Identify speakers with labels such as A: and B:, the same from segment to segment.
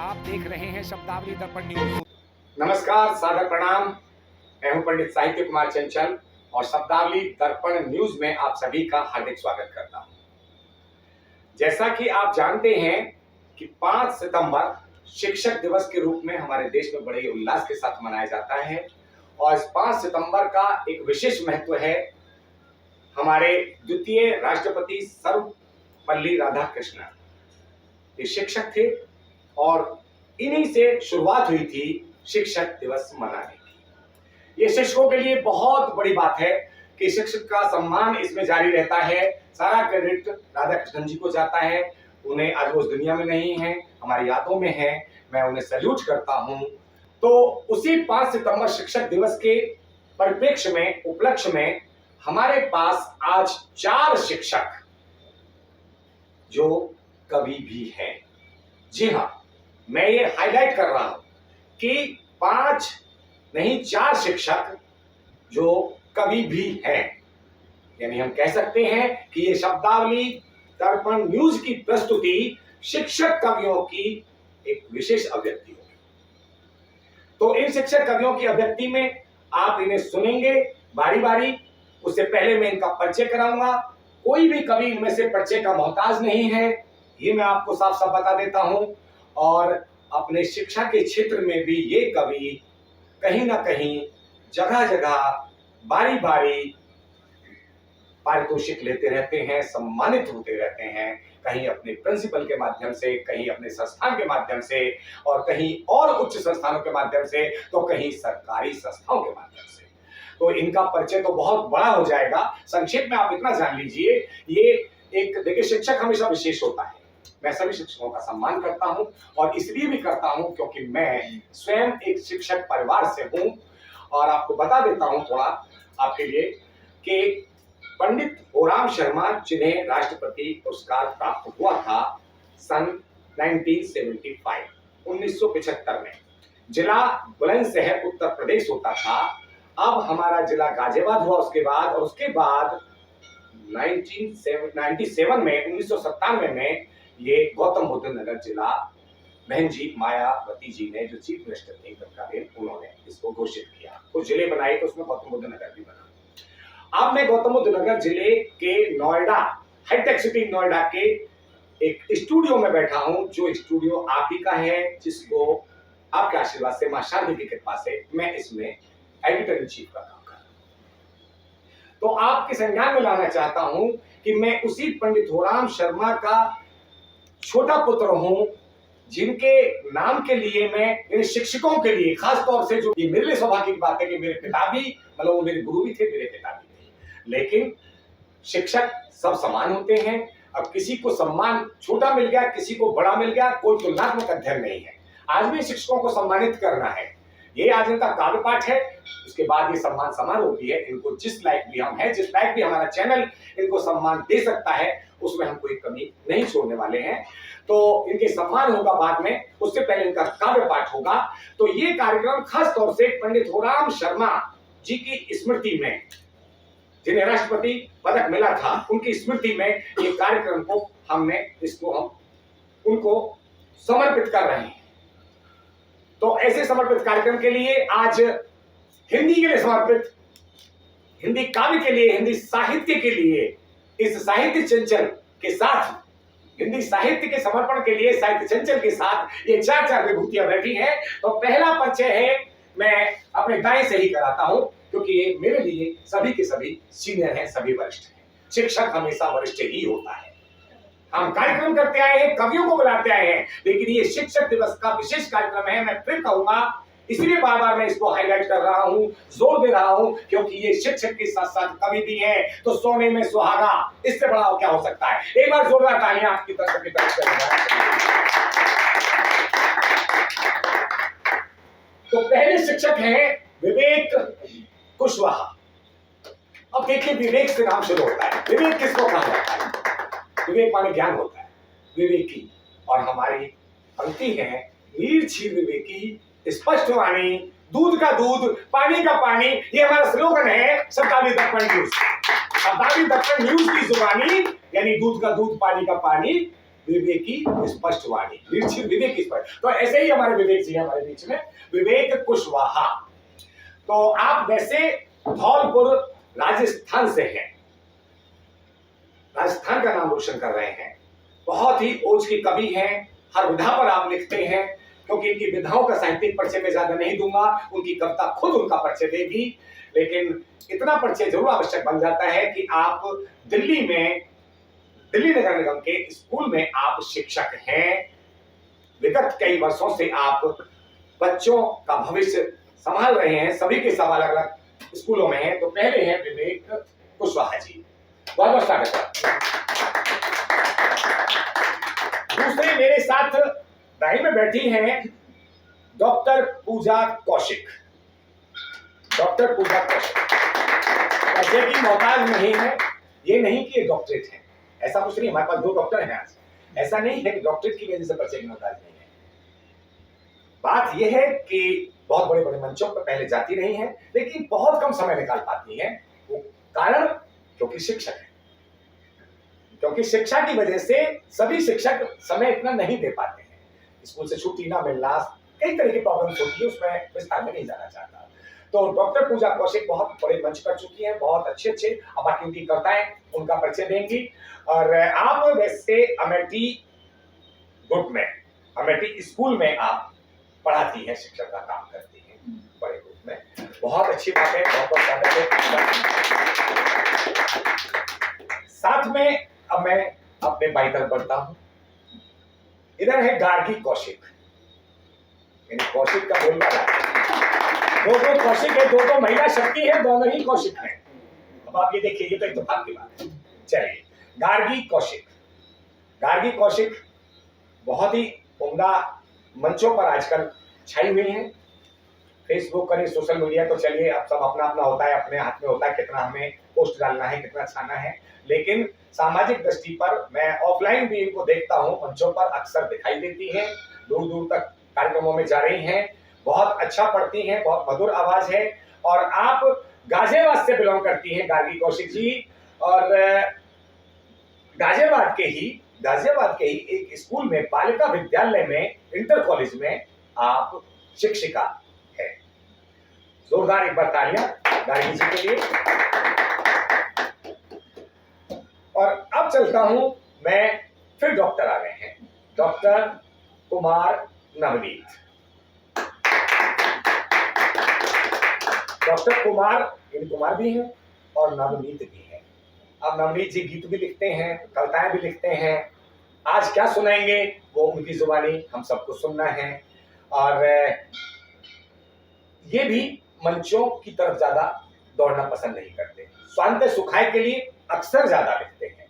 A: आप देख रहे हैं शब्दावली दर्पण न्यूज।
B: नमस्कार, सादर प्रणाम। मैं हूं पंडित साहित्य कुमार चंचल और शब्दावली दर्पण न्यूज में आप सभी का हार्दिक स्वागत करता हूं। जैसा कि आप जानते हैं कि 5 सितंबर शिक्षक दिवस के रूप में हमारे देश में बड़े उल्लास के साथ मनाया जाता है और इस 5 सितंबर का एक विशेष महत्व है। हमारे द्वितीय राष्ट्रपति सर्वपल्ली राधाकृष्णन ये शिक्षक थे और इन्हीं से शुरुआत हुई थी शिक्षक दिवस मनाने की। ये शिक्षकों के लिए बहुत बड़ी बात है कि शिक्षक का सम्मान इसमें जारी रहता है। सारा क्रेडिट राधाकृष्णन जी को जाता है। उन्हें आज वो उस दुनिया में नहीं है, हमारी यादों में है। मैं उन्हें सैल्यूट करता हूं। तो उसी 5 सितंबर शिक्षक दिवस के परिप्रेक्ष्य में, उपलक्ष्य में हमारे पास आज 4 शिक्षक जो कवि भी हैं। जी हाँ, मैं ये हाईलाइट कर रहा हूं कि 5 नहीं 4 शिक्षक जो कवि भी हैं। यानी हम कह सकते हैं कि ये शब्दावली दर्पण न्यूज की प्रस्तुति शिक्षक कवियों की एक विशेष अभिव्यक्ति होगी। तो इन शिक्षक कवियों की अभिव्यक्ति में आप इन्हें सुनेंगे बारी बारी। उससे पहले मैं इनका परिचय कराऊंगा। कोई भी कवि इनमें से परिचय का मोहताज नहीं है, ये मैं आपको साफ साफ बता देता हूं। और अपने शिक्षा के क्षेत्र में भी ये कवि कहीं ना कहीं जगह जगह बारी बारी पारितोषिक लेते रहते हैं, सम्मानित होते रहते हैं। कहीं अपने प्रिंसिपल के माध्यम से, कहीं अपने संस्थान के माध्यम से और कहीं और उच्च संस्थानों के माध्यम से, तो कहीं सरकारी संस्थाओं के माध्यम से। तो इनका परिचय तो बहुत बड़ा हो जाएगा। संक्षेप में आप इतना जान लीजिए, ये एक देखिए, शिक्षक हमेशा विशेष होता है। मैं सभी शिक्षकों का सम्मान करता हूं और इसलिए भी करता हूं क्योंकि मैं स्वयं एक शिक्षक परिवार से हूं। और आपको बता देता हूं थोड़ा आपके लिए कि पंडित होराम शर्मा, जिन्हें राष्ट्रपति पुरस्कार प्राप्त हुआ था सन 1975 में, जिला बुलंदशहर उत्तर प्रदेश होता था। अब हमारा जिला गाजियाबाद हुआ उसके बाद, और उसके बाद 1997 में ये गौतम बुद्ध नगर जिला बहन जी मायावती जी ने, जो चीफ मिनिस्टर थे तत्कालीन, उन्होंने इसको घोषित किया। कुछ जिले बनाए तो उसमें गौतम बुद्ध नगर भी बना। अब मैं गौतम बुद्ध नगर जिले के नोएडा, हाईटेक सिटी नोएडा के एक स्टूडियो में बैठा हूं, जो स्टूडियो आप ही का है, जिसको आपके आशीर्वाद से, मां शारदा की कृपा से मैं इसमें एडिटर इन चीफ का काम कर रहा हूं। तो आपके संज्ञान में लाना चाहता हूं कि मैं उसी पंडित होराम शर्मा का छोटा पुत्र हूं, जिनके नाम के लिए मैं मेरे शिक्षकों के लिए, खास तौर से, जो ये मेरे लिए सौभाग्य की बात है कि मेरे पिता भी, मतलब वो मेरे गुरु भी थे, मेरे पिता भी थे। लेकिन शिक्षक सब समान होते हैं। अब किसी को सम्मान छोटा मिल गया, किसी को बड़ा मिल गया, कोई तुलनात्मक अध्ययन नहीं है। आज भी शिक्षकों को सम्मानित करना है। ये आज इनका काव्य पाठ है, उसके बाद ये सम्मान समारोह भी है। इनको जिस लायक भी हम हैं, जिस लायक भी हमारा चैनल इनको सम्मान दे सकता है, उसमें हम कोई कमी नहीं छोड़ने वाले हैं। तो इनके सम्मान होगा बाद में, उससे पहले इनका काव्य पाठ होगा। तो ये कार्यक्रम खास तौर से पंडित होराम शर्मा जी की स्मृति में, जिन्हें राष्ट्रपति पदक मिला था, उनकी स्मृति में ये कार्यक्रम को हम उनको समर्पित कर रहे हैं। तो ऐसे समर्पित कार्यक्रम के लिए आज हिंदी के लिए समर्पित, हिंदी काव्य के लिए, हिंदी साहित्य के लिए, इस साहित्य चंचल के साथ, हिंदी साहित्य के समर्पण के लिए साहित्य चंचल के साथ ये 4 विभूतियां बैठी हैं। तो पहला परिचय है, मैं अपने दाएं से ही कराता हूं, क्योंकि ये मेरे लिए सभी के सभी सीनियर हैं, सभी वरिष्ठ हैं। शिक्षक हमेशा वरिष्ठ ही होता है। हम कार्यक्रम करते आए हैं, कवियों को बुलाते आए हैं, लेकिन ये शिक्षक दिवस का विशेष कार्यक्रम है। मैं फिर कहूंगा, इसलिए बार बार मैं इसको हाईलाइट कर रहा हूं, जोर दे रहा हूं, क्योंकि ये शिक्षक के साथ साथ कवि भी हैं। तो सोने में सुहागा, इससे बड़ा क्या हो सकता है। एक बार जोरदार तालियां आपकी तरफ से। तो पहले शिक्षक हैं विवेक कुशवाहा। अब देखिए, विवेक से नाम शुरू होता है। विवेक किसको कहा जाता है? विवेक माने ज्ञान होता है, विवेकी। और हमारी पंक्ति है, नीर छीर विवेकी, स्पष्ट वाणी, दूध का दूध, पानी का पानी। ये हमारा स्लोगन है शब्दावली दर्पण न्यूज। शब्दावली दर्पण न्यूज की जुबानी, यानी दूध का दूध, पानी का पानी, विवेकी स्पष्ट वाणी, निर्छिर विवेक स्पष्ट। तो ऐसे ही हमारे विवेक जी हमारे बीच में, विवेक कुशवाहा। तो आप वैसे धौलपुर राजस्थान से हैं, राजस्थान का नाम रोशन कर रहे हैं, बहुत ही ओज की कवि हैं, हर विधा पर आप लिखते हैं, क्योंकि इनकी विधाओं का साहित्यिक परिचय में ज्यादा नहीं दूंगा, उनकी कविता खुद उनका परिचय देगी, लेकिन इतना परिचय जरूर आवश्यक बन जाता है कि आप दिल्ली में, दिल्ली नगर निगम के स्कूल में आप शिक्षक हैं। विगत कई वर्षों से आप बच्चों का भविष्य संभाल रहे हैं, सभी के सब अलग अलग स्कूलों में हैं। तो पहले हैं विवेक कुशवाहा जी, बहुत बहुत स्वागत है। दूसरे मेरे साथ दाई में बैठी हैं डॉक्टर पूजा कौशिक। डॉक्टर पूजा कौशिक परिचय की मोहताज नहीं है, ये नहीं कि ये डॉक्टरेट है, ऐसा कुछ नहीं। हमारे पास 2 डॉक्टर हैं आज, ऐसा नहीं है कि डॉक्टरेट की वजह से परिचय की मोहताज नहीं है। बात यह है कि बहुत बड़े बड़े मंचों पर पहले जाती रही हैं, लेकिन बहुत कम समय निकाल पाती हैं। वो कारण क्योंकि शिक्षक है, क्योंकि शिक्षा की वजह से सभी शिक्षक समय इतना नहीं दे पाते हैं, स्कूल से छुट्टी ना मिलना, कई तरह की प्रॉब्लम्स होती है, उसमें विस्तार में नहीं जाना चाहता। तो डॉक्टर पूजा कौशिक बहुत बड़े मंच कर चुकी हैं, बहुत अच्छे अच्छे, अब बाकी उनकी कविताएं उनका परिचय देंगी। और आप वैसे अमेठी ग्रुप में, अमेठी स्कूल में आप पढ़ाती हैं, शिक्षक का काम करती हैं बड़े ग्रुप में, बहुत अच्छी बात है, बहुत बहुत स्वागत है। साथ में अब मैं अपने बाई तरफ बढ़ता हूं, इधर है गार्गी कौशिक, यानी कौशिक का बोलबाला, दो कौशिक है, दो महिला शक्ति है, दोनों ही कौशिक हैं। अब आप ये देखिए, ये तो इत्तेफाक की बात है। चलिए, गार्गी कौशिक, गार्गी कौशिक बहुत ही उम्दा मंचों पर आजकल छाई हुई हैं। फेसबुक करें, सोशल मीडिया तो चलिए अब सब अपना अपना होता है, अपने हाथ में होता है कितना हमें पोस्ट डालना है, कितना छाना है, लेकिन सामाजिक दृष्टि पर मैं ऑफलाइन भी इनको देखता हूं, मंचों पर अक्सर दिखाई देती हैं, दूर दूर तक कार्यक्रमों में जा रही हैं, बहुत अच्छा पढ़ती हैं, बहुत मधुर आवाज है। और आप गाजियाबाद से बिलोंग करती हैं गार्गी कौशिक जी, और गाजियाबाद के ही एक स्कूल में, बालिका विद्यालय में, इंटर कॉलेज में आप शिक्षिका है। जोरदार एक बार तालियां गार्गी जी के लिए। और अब चलता हूं मैं, फिर डॉक्टर आ गए हैं, डॉक्टर कुमार नवनीत। डॉक्टर कुमार भी हैं और नवनीत भी हैं। अब नवनीत जी गीत भी लिखते हैं, कविताएं भी लिखते हैं, आज क्या सुनाएंगे वो उनकी जुबानी हम सबको सुनना है। और ये भी मंचों की तरफ ज्यादा दौड़ना पसंद नहीं करते, स्वांत सुखाय के लिए अक्सर ज्यादा लिखते हैं।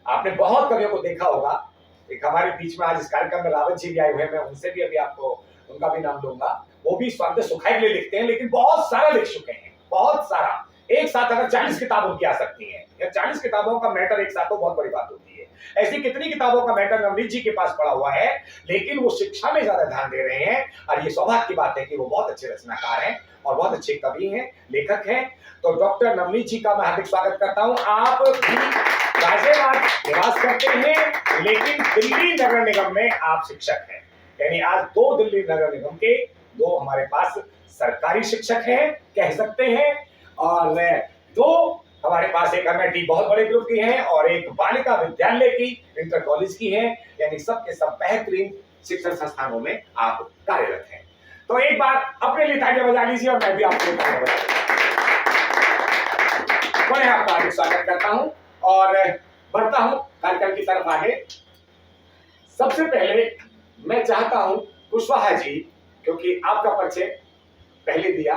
B: आपने बहुत कवियों को देखा होगा, एक हमारे बीच में आज इस कार्यक्रम में रावत जी भी आए हुए हैं, मैं उनसे भी अभी आपको उनका भी नाम दूंगा, वो भी स्वांत सुखाय के लिए लिखते हैं, लेकिन बहुत सारा लिख चुके हैं, बहुत सारा। एक साथ अगर 40 किताबों की आ सकती हैं, या 40 किताबों का मैटर एक साथ, तो बहुत बड़ी बात होती है। ऐसी कितनी किताबों का मैटर नवनीत जी के पास पड़ा हुआ है, लेकिन वो शिक्षा में ज्यादा ध्यान दे रहे हैं। और ये सौभाग्य की बात है कि वो बहुत अच्छे रचनाकार हैं और बहुत अच्छे कवि हैं, लेखक हैं। तो डॉक्टर नवनीत जी का मैं हार्दिक स्वागत करता हूं। आप भी गाजियाबाद निवास करते हैं, लेकिन दिल्ली नगर निगम में आप शिक्षक हैं, यानी आज 2 दिल्ली नगर निगम के 2 हमारे पास सरकारी शिक्षक हैं कह सकते हैं, और 2 हमारे पास एक अमेठी बहुत बड़े ग्रुप की हैं और एक बालिका विद्यालय की, इंटर कॉलेज की है, यानी सबके सब बेहतरीन शिक्षण संस्थानों में आप कार्यरत हैं। तो एक बार अपने लिए तालियां बजा लीजिए और मैं भी आपके लिए तालियां बजा मैं आपका हार्दिक स्वागत करता हूं और बढ़ता हूं कार्यक्रम की तरफ आगे। सबसे पहले मैं चाहता हूं कुशवाहा जी, क्योंकि आपका परिचय पहले दिया,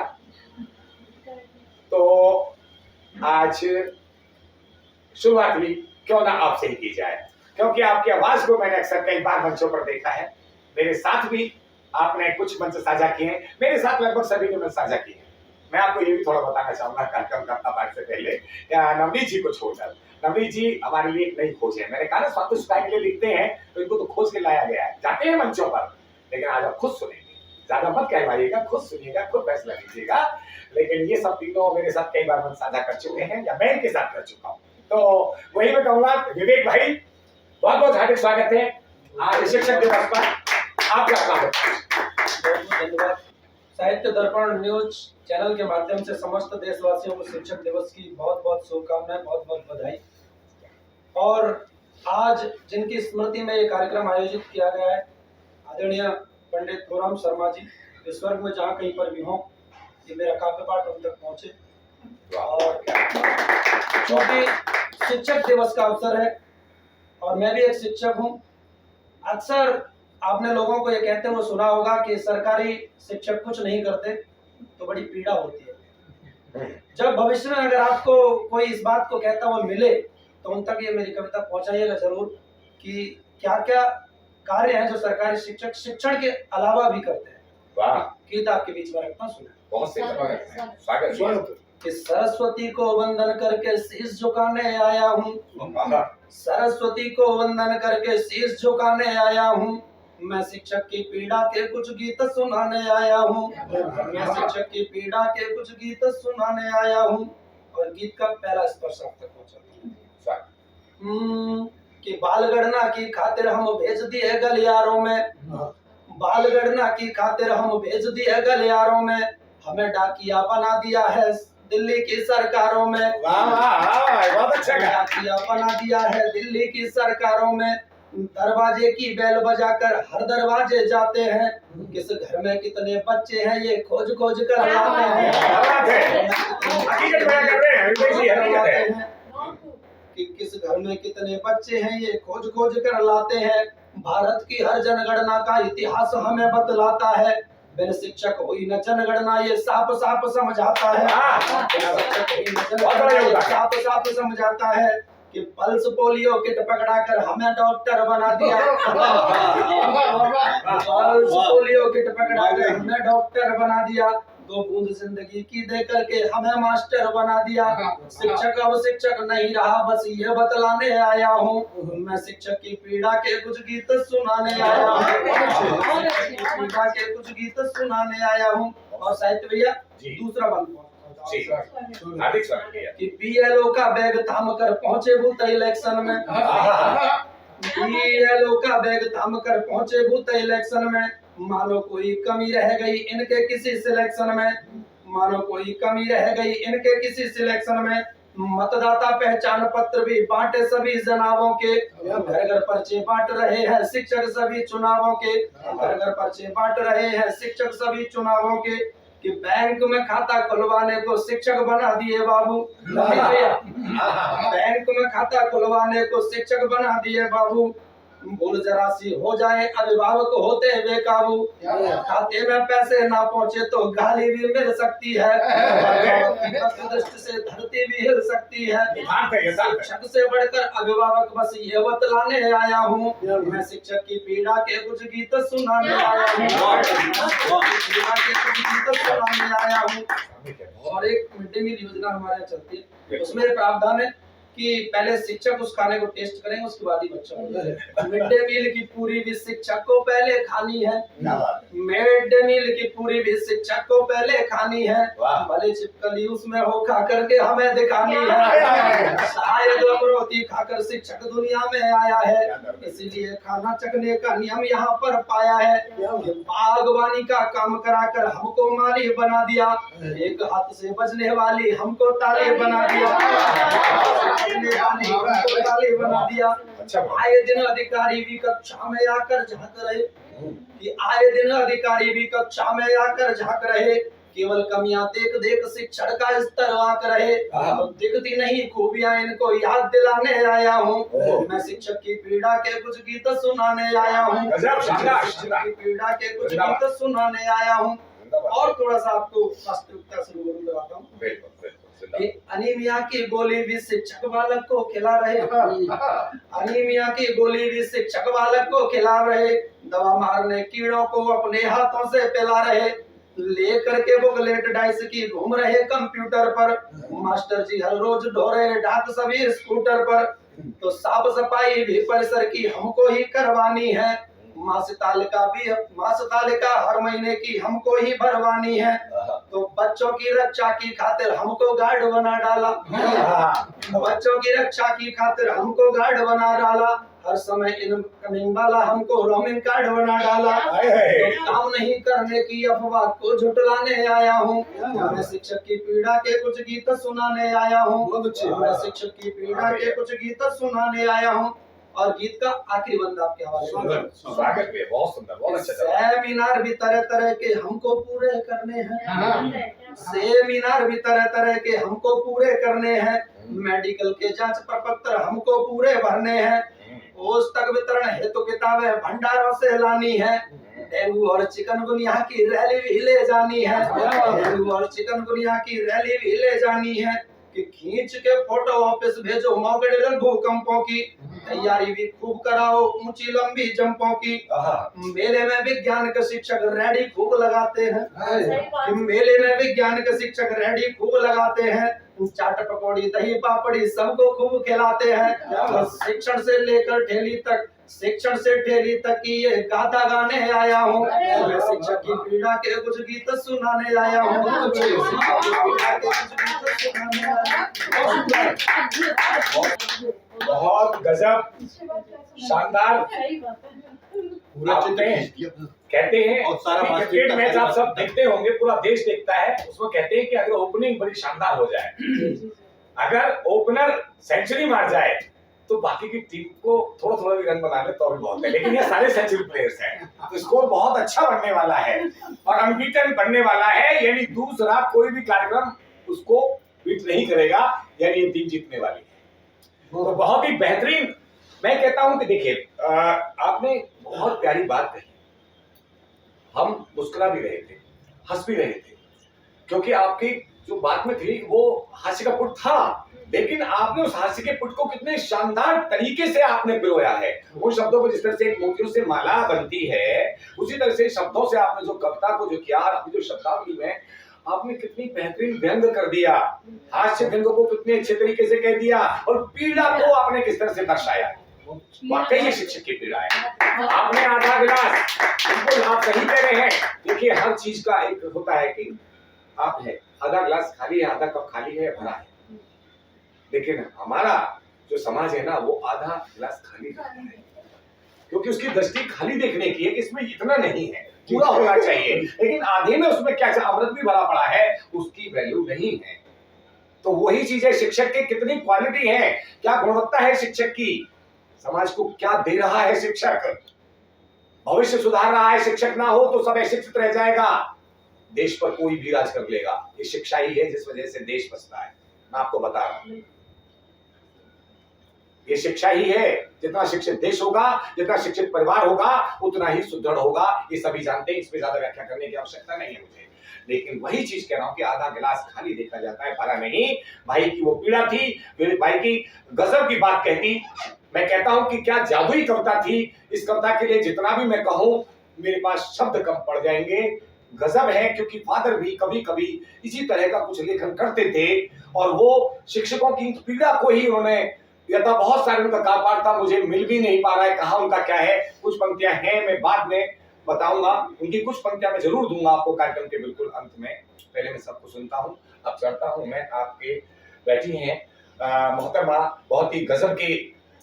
B: तो आज शुरुआत भी क्यों ना आपसे ही की जाए, क्योंकि आपकी आवाज को मैंने अक्सर कई बार मंचों पर देखा है, मेरे साथ भी आपने कुछ मंच साझा किए हैं, मेरे साथ लगभग सभी ने मंच साझा किए हैं। मैं आपको ये भी थोड़ा बताना चाहूंगा कार्यक्रम का पार्ट से पहले, नवनीत जी को छोड़कर, नवनीत जी हमारे लिए एक नई खोज है। मैंने कहा ना स्वाति सुखाय के लिए लिखते हैं, तो इनको तो खोज के लाया गया है, जाते हैं मंचों पर, लेकिन आज आप खुद सुनेंगे, ज्यादा मत कहवाइएगा, खुद सुनिएगा, खुद फैसला लीजिएगा। लेकिन ये सब तीनों मेरे साथ कई बार मंच साझा कर चुके हैं, या मैं इनके साथ कर चुका हूँ। तो वही मैं कहूंगा, विवेक भाई बहुत बहुत हार्दिक स्वागत है आज शिक्षक दिवस पर। आपका स्वागत।
C: बहुत बहुत धन्यवाद। साहित्य दर्पण न्यूज चैनल के माध्यम से समस्त देशवासियों को शिक्षक दिवस की बहुत बहुत शुभकामनाएं, बहुत बहुत बधाई। और आज जिनकी स्मृति में ये कार्यक्रम आयोजित किया गया है, आदरणीय पंडित थोराम शर्मा जी, इस स्वर्ग में जहाँ कहीं पर भी हों, ये मेरा काव्य पाठ उन तक पहुँचे। और चूंकि शिक्षक दिवस का अवसर है और मैं भी एक शिक्षक हूँ, अक्सर आपने लोगों को ये कहते हुए सुना होगा कि सरकारी शिक्षक कुछ नहीं करते तो बड़ी पीड़ा होती है। जब भविष्य में अगर आपको कोई इस बात को कहता हुआ मिले तो उन तक ये मेरी कविता पहुंचाइएगा जरूर कि क्या क्या कार्य हैं जो सरकारी शिक्षक शिक्षण के अलावा भी करते हैं।
B: वाह,
C: गीत आपके बीच में रखता हूं, सुना।
B: बहुत से स्वागत।
C: कि सरस्वती को वंदन करके शीश झुकाने आया हूँ, सरस्वती को वंदन करके शीश झुकाने आया हूँ, मैं शिक्षक की पीड़ा के कुछ गीत सुनाने आया हूँ, मैं शिक्षक की पीड़ा के कुछ गीत सुनाने आया हूँ। और गीत का पहला स्पर्श आप तक पहुंचा कि बाल गणना की खातिर हम भेज दिए गलियारों में, बाल गणना की खातिर हम भेज दिए गलियारों में, हमें डाकिया बना दिया है दिल्ली की सरकारों में।
B: बहुत अच्छा गा।
C: डाकिया बना दिया है दिल्ली की सरकारों में, दरवाजे की बेल बजाकर हर दरवाजे जाते हैं, किस घर में कितने बच्चे हैं ये खोज खोज कर लाते हैं, कि किस घर में कितने बच्चे हैं ये खोज खोज कर लाते हैं। भारत की हर जनगणना का इतिहास हमें बतलाता है, बिन शिक्षक हुई न जनगणना ये साफ साफ समझाता है, साफ साफ समझाता है कि पल्स पोलियो किट पकड़ा कर हमें डॉक्टर बना दिया, पल्स पोलियो किट पकड़ा कर हमें डॉक्टर बना दिया, 2 बूंद जिंदगी की दे करके हमें मास्टर बना दिया। शिक्षक अब शिक्षक नहीं रहा बस ये बतलाने आया हूँ, मैं शिक्षक की पीड़ा के कुछ गीत सुनाने आया हूँ, पीड़ा के कुछ गीत सुनाने आया हूँ। और साहित्य भैया दूसरा बंद कि बीएलओ का बैग थाम कर पहुंचे बूथ इलेक्शन में, बीएलओ का बैग थाम कर पहुंचे बूथ इलेक्शन में, मानो कोई कमी रह गई इनके किसी सिलेक्शन में, मानो कोई कमी रह गई इनके किसी सिलेक्शन में, मतदाता पहचान पत्र भी बांटे सभी जनाबों के, घर घर पर्चे बांट रहे हैं शिक्षक सभी चुनावों के, घर घर पर्चे बांट रहे हैं शिक्षक सभी चुनावों के, कि बैंक में खाता खुलवाने को शिक्षक बना दिए बाबू, बैंक में खाता खुलवाने को शिक्षक बना दिए बाबू, भूल जरा सी हो जाए अभिभावक होते बेकाबू, खाते में पैसे ना पहुंचे तो गाली भी मिल सकती है, दृष्टि से धरती भी हिल सकती है, शिक्षक से बढ़कर अभिभावक बस ये बतलाने आया हूँ, मैं शिक्षक की पीड़ा के कुछ गीत सुनाने आया हूँ, पीड़ा के कुछ गीत सुनाने आया हूँ। और एक मिड डे मील योजना हमारे यहाँ चलती है, उसमें प्रावधान है कि पहले शिक्षक उस खाने को टेस्ट करेंगे उसके बाद ही बच्चों को। मिड डे मील की पूरी भी शिक्षक को पहले खानी है, मिड डे मील की पूरी भी शिक्षक को पहले खानी है, भले छिपकली उसमें हो खा करके हमें दिखानी है, शायद अमरोती खाकर शिक्षक दुनिया में आया है, इसीलिए खाना चखने का नियम यहाँ पर पाया है, बागवानी का काम कराकर हमको माली बना दिया, एक हाथ से बजने वाली हमको ताली बना दिया, बना दिया। आए दिन अधिकारी भी कक्षा में आकर झांक रहे, कि आए दिन अधिकारी भी कक्षा में आकर झांक रहे, केवल कमियां देख देख शिक्षण का स्तर आंक रहे, तो दिखती नहीं खूबियां इनको याद दिलाने आया हूँ, मैं शिक्षक की पीड़ा के कुछ गीत सुनाने आया हूँ, शिक्षक की पीड़ा के कुछ गीत सुनाने आया हूँ। और थोड़ा सा आपको वास्तविकता से रूबरू कराता हूँ। अनीमिया की गोली भी शिक्षक बालक को खिला रहे, अनीमिया की गोली भी शिक्षक बालक को खिला रहे, दवा मारने कीड़ों को अपने हाथों से पिला रहे, लेकर के बुकलेट डाइस की घूम रहे कंप्यूटर पर, मास्टर जी हर रोज ढो रहे डाक सभी स्कूटर पर, तो साफ सफाई भी परिसर की हमको ही करवानी है, मासिक तालिका हर महीने की हमको ही भरवानी है, तो बच्चों की रक्षा की खातिर हमको गार्ड बना डाला, बच्चों की रक्षा की खातिर हमको गार्ड बना डाला, हर समय इनकमिंग वाला हमको रोमिंग कार्ड बना डाला।
B: हाय हाय।
C: तो काम नहीं करने की अफवाह को झुटलाने आया हूँ। मैं शिक्षक की पीड़ा के कुछ गीत सुनाने आया हूँ। मैं शिक्षक की पीड़ा के कुछ गीत सुनाने आया हूँ। और गीत का आखिरी बंदा आपके हवाले में।
B: स्वागत भी है, बहुत सुंदर, बहुत अच्छा जवाब।
C: सेमिनार भी तरह तरह के हमको पूरे करने हैं। सेमिनार भी तरह तरह के हमको पूरे करने हैं। मेडिकल के जांच प्रपत्र हमको पूरे भरने हैं। पुस्तक वितरण हेतु किताबें भंडारों से लानी है। डेंगू और चिकनगुनिया की रैली भी ले जानी है। डेंगू और चिकनगुनिया की रैली भी ले जानी है। कि खींच के फोटो ऑफिस भेजो मॉडल भूकंपों की। तैयारी भी खूब कराओ ऊंची लंबी जंपों की। मेले में विज्ञान के शिक्षक रेडी खूब लगाते हैं। मेले में विज्ञान के शिक्षक रेडी खूब लगाते हैं। चाट पकौड़ी दही पापड़ी सबको खूब खिलाते हैं। और शिक्षण से लेकर ठेली तक, शिक्षण से ठेली तक की ये गाथा गाने आया हूँ। मैं शिक्षक की पीड़ा के कुछ गीत सुनाने आया हूँ।
B: बहुत गजब, शानदार। आपने कहते हैं
D: और सारा
B: कि
D: बात
B: क्रिकेट मैच आप सब देखते होंगे, पूरा देश देखता है। उसमें कहते हैं कि अगर ओपनिंग बड़ी शानदार हो जाए, अगर ओपनर सेंचुरी मार जाए तो बाकी की टीम को थोड़ा थोड़ा भी रन बना ले तो भी बहुत है। लेकिन ये सारे सेंचुरी प्लेयर्स हैं, तो स्कोर बहुत अच्छा बनने वाला है और अनबीटन बनने वाला है। यानी दूसरा कोई भी कार्यक्रम उसको बीट नहीं करेगा, यानी ये टीम जीतने वाली है। तो बहुत ही बेहतरीन। मैं कहता हूं कि देखिए, आपने बहुत प्यारी बात कही। हम मुस्कुरा भी रहे थे, हंस भी रहे थे, क्योंकि आपकी जो बात में थी वो हास्य का पुट था। लेकिन आपने उस हास्य के पुट को कितने शानदार तरीके से आपने पिरोया है। उन शब्दों को जिस तरह से मोतियों से माला बनती है, उसी तरह से शब्दों से आपने जो कविता को जो किया, आपकी जो शब्दावली में आपने कितनी बेहतरीन व्यंग कर दिया, हास्य व्यंग को कितने अच्छे तरीके से कह दिया, और पीड़ा को आपने किस तरह से दर्शाया। वाकई ये शिक्षक की पीड़ा है। आपने आधा गिलास, बिल्कुल आप सही कह रहे हैं। देखिए, हर चीज का एक होता है कि आप है आधा गिलास खाली है, आधा कप खाली है, भरा है। लेकिन हमारा जो समाज है ना, वो आधा गिलास खाली है, क्योंकि उसकी दृष्टि खाली देखने की है कि इसमें इतना नहीं है, पूरा होना चाहिए। लेकिन आधे में उसमें क्या अमृत भी भरा पड़ा है, उसकी वैल्यू नहीं है। तो वही चीज है, शिक्षक की कितनी क्वालिटी है, क्या गुणवत्ता है शिक्षक की, समाज को क्या दे रहा है शिक्षक, भविष्य सुधार रहा है। शिक्षक ना हो तो सब अशिक्षित रह जाएगा, देश पर कोई भी राज कर लेगा। ये शिक्षा ही है जिस वजह से देश बचता है। मैं आपको बता रहा हूं, ये शिक्षा ही है। जितना शिक्षित देश होगा, जितना शिक्षित परिवार होगा, उतना ही सुदृढ़ होगा। ये सभी जानते हैं, इसमें ज्यादा व्याख्या करने की आवश्यकता नहीं है मुझे। लेकिन वही चीज कह रहा हूं कि आधा गिलास खाली देखा जाता है, भरा नहीं। भाई की वो पीड़ा थी, मेरे भाई की गजब की बात कहती। मैं कहता हूं कि क्या जादुई कविता थी। इस कविता के लिए जितना भी मैं कहूं, मेरे पास शब्द कम पड़ जाएंगे। गजब है, क्योंकि फादर भी कभी कभी इसी तरह का कुछ लेखन करते थे, और वो शिक्षकों की पीड़ा को ही उन्होंने, या था बहुत सारे उनका कापार था, मुझे मिल भी नहीं पा रहा है कहाँ उनका क्या है। कुछ पंक्तियां हैं, मैं बाद में बताऊंगा। उनकी कुछ पंक्तियां मैं जरूर दूंगा आपको कार्यक्रम के बिल्कुल अंत में। पहले मैं सबको सुनता हूँ, अब चढ़ता हूँ मैं। आपके बैठी हैं मोहतरमा, बहुत ही गजब की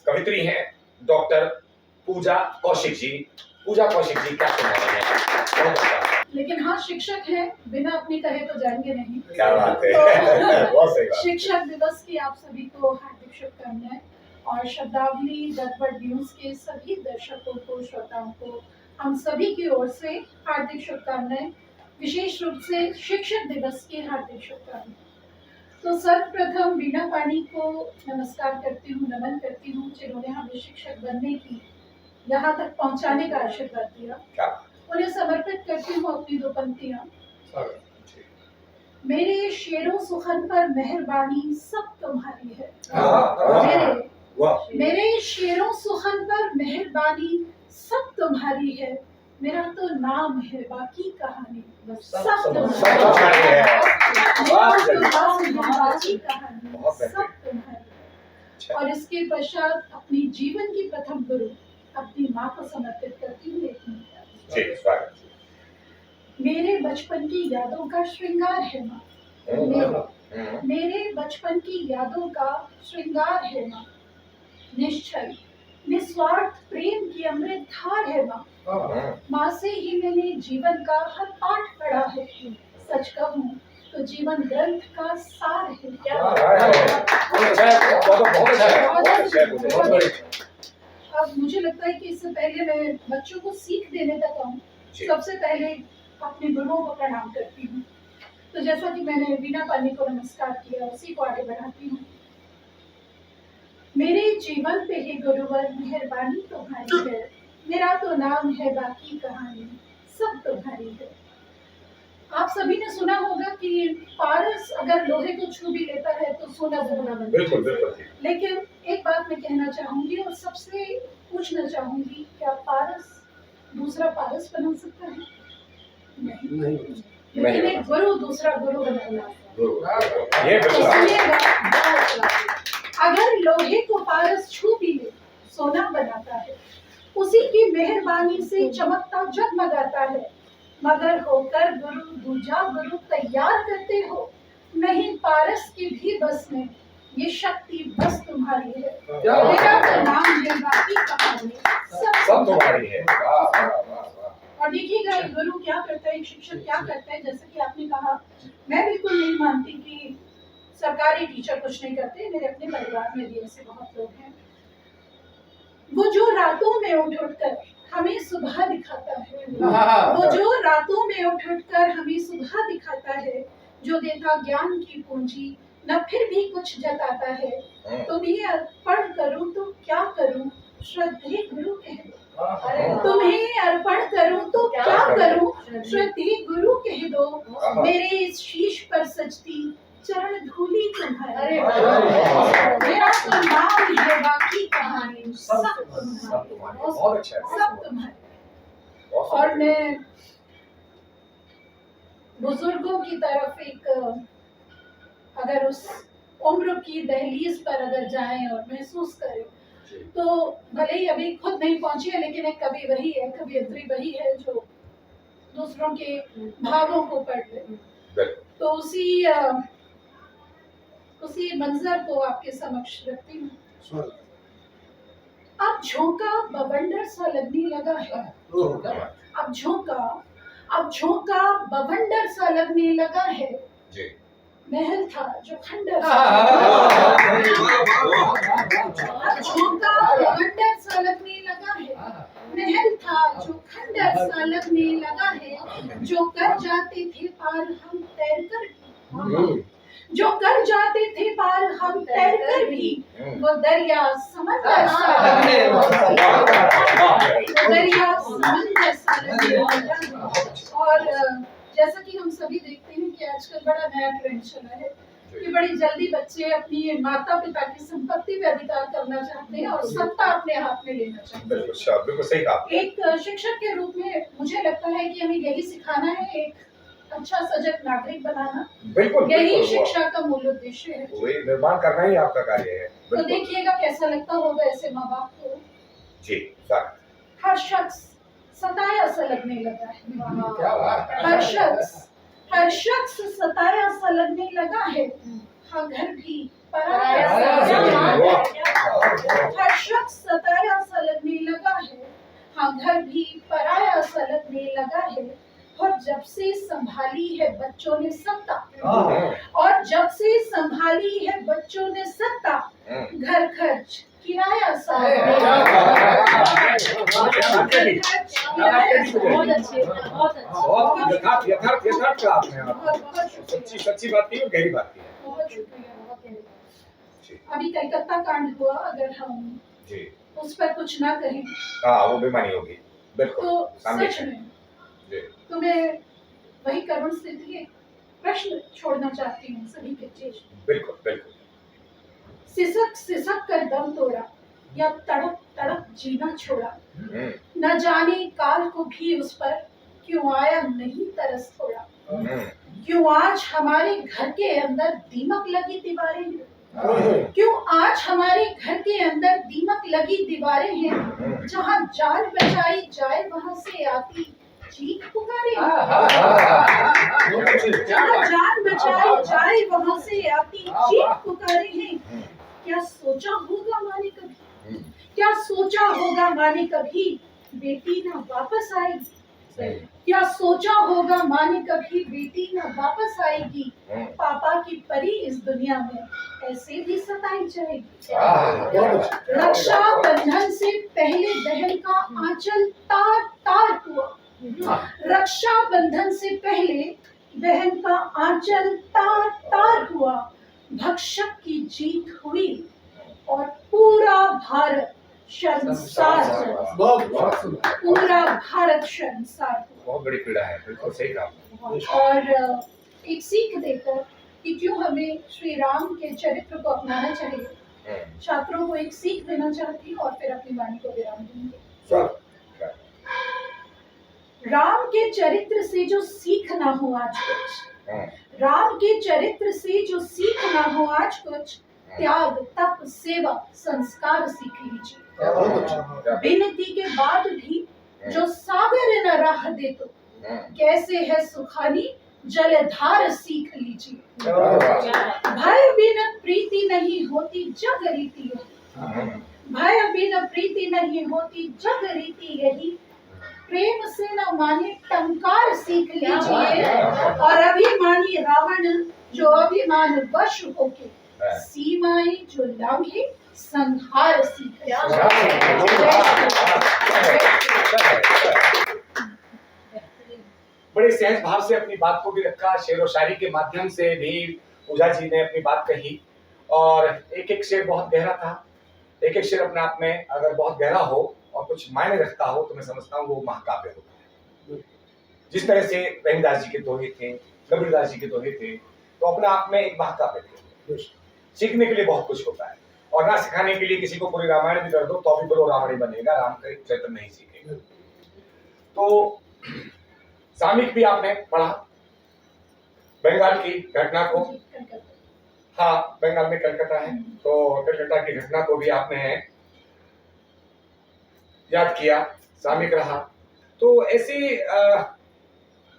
B: कवित्री हैं, डॉक्टर पूजा कौशिक जी। पूजा कौशिक जी, क्या सुना रहे हैं?
E: लेकिन हाँ, शिक्षक है, बिना अपनी कहे तो जाएंगे नहीं।
B: क्या बात है।
E: तो
B: बहुत सही बात।
E: शिक्षक दिवस की आप सभी को हार्दिक शुभकामनाएं, और शब्दावली दर्पण न्यूज के सभी दर्शकों को, श्रोताओं को हम सभी की ओर से हार्दिक शुभकामनाएं, विशेष रूप से शिक्षक दिवस की हार्दिक शुभकामनाएं। तो सर्वप्रथम वीणा पानी को नमस्कार करती हूँ, नमन करती हूँ, जिन्होंने हमें शिक्षक बनने की, यहाँ तक पहुँचाने का आशीर्वाद दिया। उन्हें समर्पित करती हूँ अपनी दो पंक्तियाँ। मेरे शेरों सुखन पर मेहरबानी सब तुम्हारी है। मेरे शेरों सुखन पर मेहरबानी सब तुम्हारी है। मेरा तो नाम है, बाकी कहानी सब तुम्हारी है। बाकी कहानी सब तुम्हारी। और इसके पश्चात अपनी जीवन की प्रथम गुरु अपनी माँ को समर्पित करती हूँ। मेरे बचपन की यादों का श्रृंगार है माँ, मेरे बचपन की यादों का श्रृंगार है माँ। निश्चल निस्वार्थ प्रेम की अमृत धार है माँ। माँ से ही मैंने जीवन का हर पाठ पढ़ा है। सच कहूँ तो जीवन ग्रंथ का सार है। अब मुझे लगता है कि इससे पहले मैं बच्चों को सीख देने तक आऊँ, सबसे पहले अपने गुरुओं को प्रणाम करती हूँ। तो जैसा कि मैंने वीणा पानी को नमस्कार किया, उसी को आगे बढ़ाती हूँ। मेरे जीवन पे ही गुरुवर मेहरबानी तुम्हारी है, मेरा तो नाम है बाकी कहानी सब तुम्हारी है। आप सभी ने सुना होगा कि पारस अगर लोहे को छू भी लेता है तो सोना बनता है।
B: बिल्कुल बिल्कुल।
E: लेकिन एक बात मैं कहना चाहूंगी और सबसे पूछना चाहूंगी, क्या पारस दूसरा पारस बना सकता है? नहीं। लेकिन एक गुरु दूसरा गुरु बनाना।
B: ये
E: अगर लोहे को पारस छू भी ले सोना बनाता है, उसी की मेहरबानी से चमकता जगमगाता है। मगर होकर गुरु दूजा गुरु तैयार करते हो, नहीं पारस की भी बस में ये शक्ति बस तुम्हारी है। मेरा तो नाम है बाकी कहानी सब
B: तुम्हारी है।
E: और देखिएगा एक गुरु क्या करता है, एक शिक्षक क्या करता है। जैसे कि आपने कहा, मैं बिल्कुल नहीं मानती कि सरकारी टीचर कुछ नहीं करते। मेरे अपने परिवार में भी ऐसे बहुत लोग हैं। वो जो रातों में उठ कर हमें सुबह दिखाता है, वो जो रातों में उठ कर हमें सुबह दिखाता है, जो देता ज्ञान की पूंजी न फिर भी कुछ जताता है। तुम्हें अर्पण करूं तो क्या करूं, श्रद्धे गुरु कह दो। तुम्हें अर्पण करूं तो क्या करूं, श्रद्धे गुरु कह दो। मेरे इस शीश पर सजती चरण धूली तुम्हारी। मेरा तो नाम है बाकी कहानी सब तुम्हारी, सब तुम्हारी। और मैं बुजुर्गों की तरफ एक, अगर उस उम्र की दहलीज पर अगर जाएं और महसूस करें, तो भले ही अभी खुद नहीं पहुंची है, लेकिन एक कवि वही है, कवियत्री वही है जो दूसरों के भावों को पढ़ ले। तो उसी मंजर को आपके समक्ष रखती हूँ। अब झोंका बवंडर सा लगने लगा है। अब झोंका बवंडर सा लगने लगा है। महल था जो खंडर अब झोंका बवंडर सा लगने लगा है। महल था जो खंडर सा लगने लगा है। जो कर जाते थे पार हम तैर कर, जो कर जाते थे पार हम तैर कर भी, वो दरिया समंदर सा और जैसा कि हम सभी देखते हैं कि आजकल बड़ा नया ट्रेंड चला है कि बड़ी जल्दी बच्चे अपनी माता पिता की संपत्ति पे अधिकार करना चाहते हैं और सत्ता अपने हाथ में लेना चाहते हैं।
B: बिल्कुल सही कहा।
E: एक शिक्षक के रूप में मुझे लगता है कि हमें यही सिखाना है, एक अच्छा सजग नागरिक बनाना।
B: बिल्कुल
E: यही शिक्षा का मूल उद्देश्य है।
B: वही निर्माण करना ही आपका कार्य है।
E: तो देखिएगा कैसा लगता होगा ऐसे माँ बाप को।
B: जी सर।
E: हर शख्स सताया सा लगने लगा है।
B: क्या बात है।
E: हर शख्स सताया सा लगने लगा है। हाँ घर भी पराया हर शख्स सताया सा लगने लगा है। हाँ घर भी पराया सा लगने लगा है। और जब से संभाली है बच्चों ने सत्ता, और जब से संभाली है बच्चों ने सत्ता, घर खर्च किराया सा बहुत अच्छे
B: यथार्थ आपने सच्ची बात की और गहरी बात की।
E: बहुत शुक्रिया। अभी कलकत्ता कांड हुआ, अगर हम उस पर कुछ ना कहें
B: वो बेमानी होगी। बिल्कुल
E: तो सच में तो मैं वही करुण स्थिति एक प्रश्न छोड़ना चाहती हूँ सभी के चेष्ट।
B: बिल्कुल बिल्कुल।
E: सिसक कर दम तोड़ा या तड़प तड़प जीना छोड़ा, न जाने काल को भी उस पर क्यों आया नहीं तरस थोड़ा। क्यों आज हमारे घर के अंदर दीमक लगी दीवारें हैं, क्यों आज हमारे घर के अंदर दीमक लगी दीवारें हैं। जहाँ जान बचाई जाए वहां से आती चीख पुकारे, जहाँ जान बचाई जाए वहां से आती चीख पुकारे हैं। क्या सोचा होगा माने कभी, क्या सोचा होगा माँ ने कभी बेटी ना वापस आएगी? क्या सोचा होगा माँ ने कभी बेटी ना वापस आएगी? पापा की परी इस दुनिया में ऐसे भी सताई जाएगी। रक्षा बंधन से पहले बहन का आंचल तार तार हुआ। रक्षा बंधन से पहले बहन का आंचल तार तार हुआ। भक्षक की जीत हुई और पूरा भारत शर्मसार हुआ। पूरा भारत शर्मसार हुआ।
B: बहुत बड़ी पीड़ा है, बिल्कुल सही कहा आपने।
E: और एक सीख देकर कि क्यों हमें श्री राम के चरित्र को अपनाना चाहिए, छात्रों को एक सीख देना चाहती हूँ और फिर अपनी वाणी को विराम दूंगी। राम के चरित्र से जो सीख ना हो आज कुछ, राम के चरित्र से जो सीख ना हो आज कुछ, त्याग तप सेवा संस्कार सीख लीजिए। विनती के बाद भी जो सागर न राह दे तो कैसे है सुखानी जलधार सीख लीजिए। भय बिन प्रीति नहीं होती जग रीति यही, भय बिन प्रीति नहीं होती जग रीति यही। प्रेम से न माने टंकार सीख लीजिए और अभिमानी रावण जो अभिमान वश होके सीमाएं जो लांघे संहार सीख।
B: बड़े सहज भाव से अपनी बात को भी रखा, शेर और शायरी के माध्यम से भी पूजा जी ने अपनी बात कही और एक एक शेर बहुत गहरा था। एक एक शेर अपने आप में अगर बहुत गहरा हो और कुछ मायने रखता हो तो मैं समझता हूँ वो महाकाव्य होता है। जिस तरह से रहीमदास जी के दोहे थे, कबीरदास जी के दोहे थे, तो अपने आप में एक महाकाव्य थे। सीखने के लिए बहुत कुछ होता है और ना सिखाने के लिए। किसी को पूरी रामायण भी कर दो तो भी बोलो रावण ही बनेगा, राम का चरित्र नहीं सीखेगा। तो सामयिक भी आपने पढ़ा बंगाल की घटना को। हाँ, बंगाल में कलकत्ता है तो कलकत्ता की घटना को भी आपने याद किया, सामयिक रहा। तो ऐसी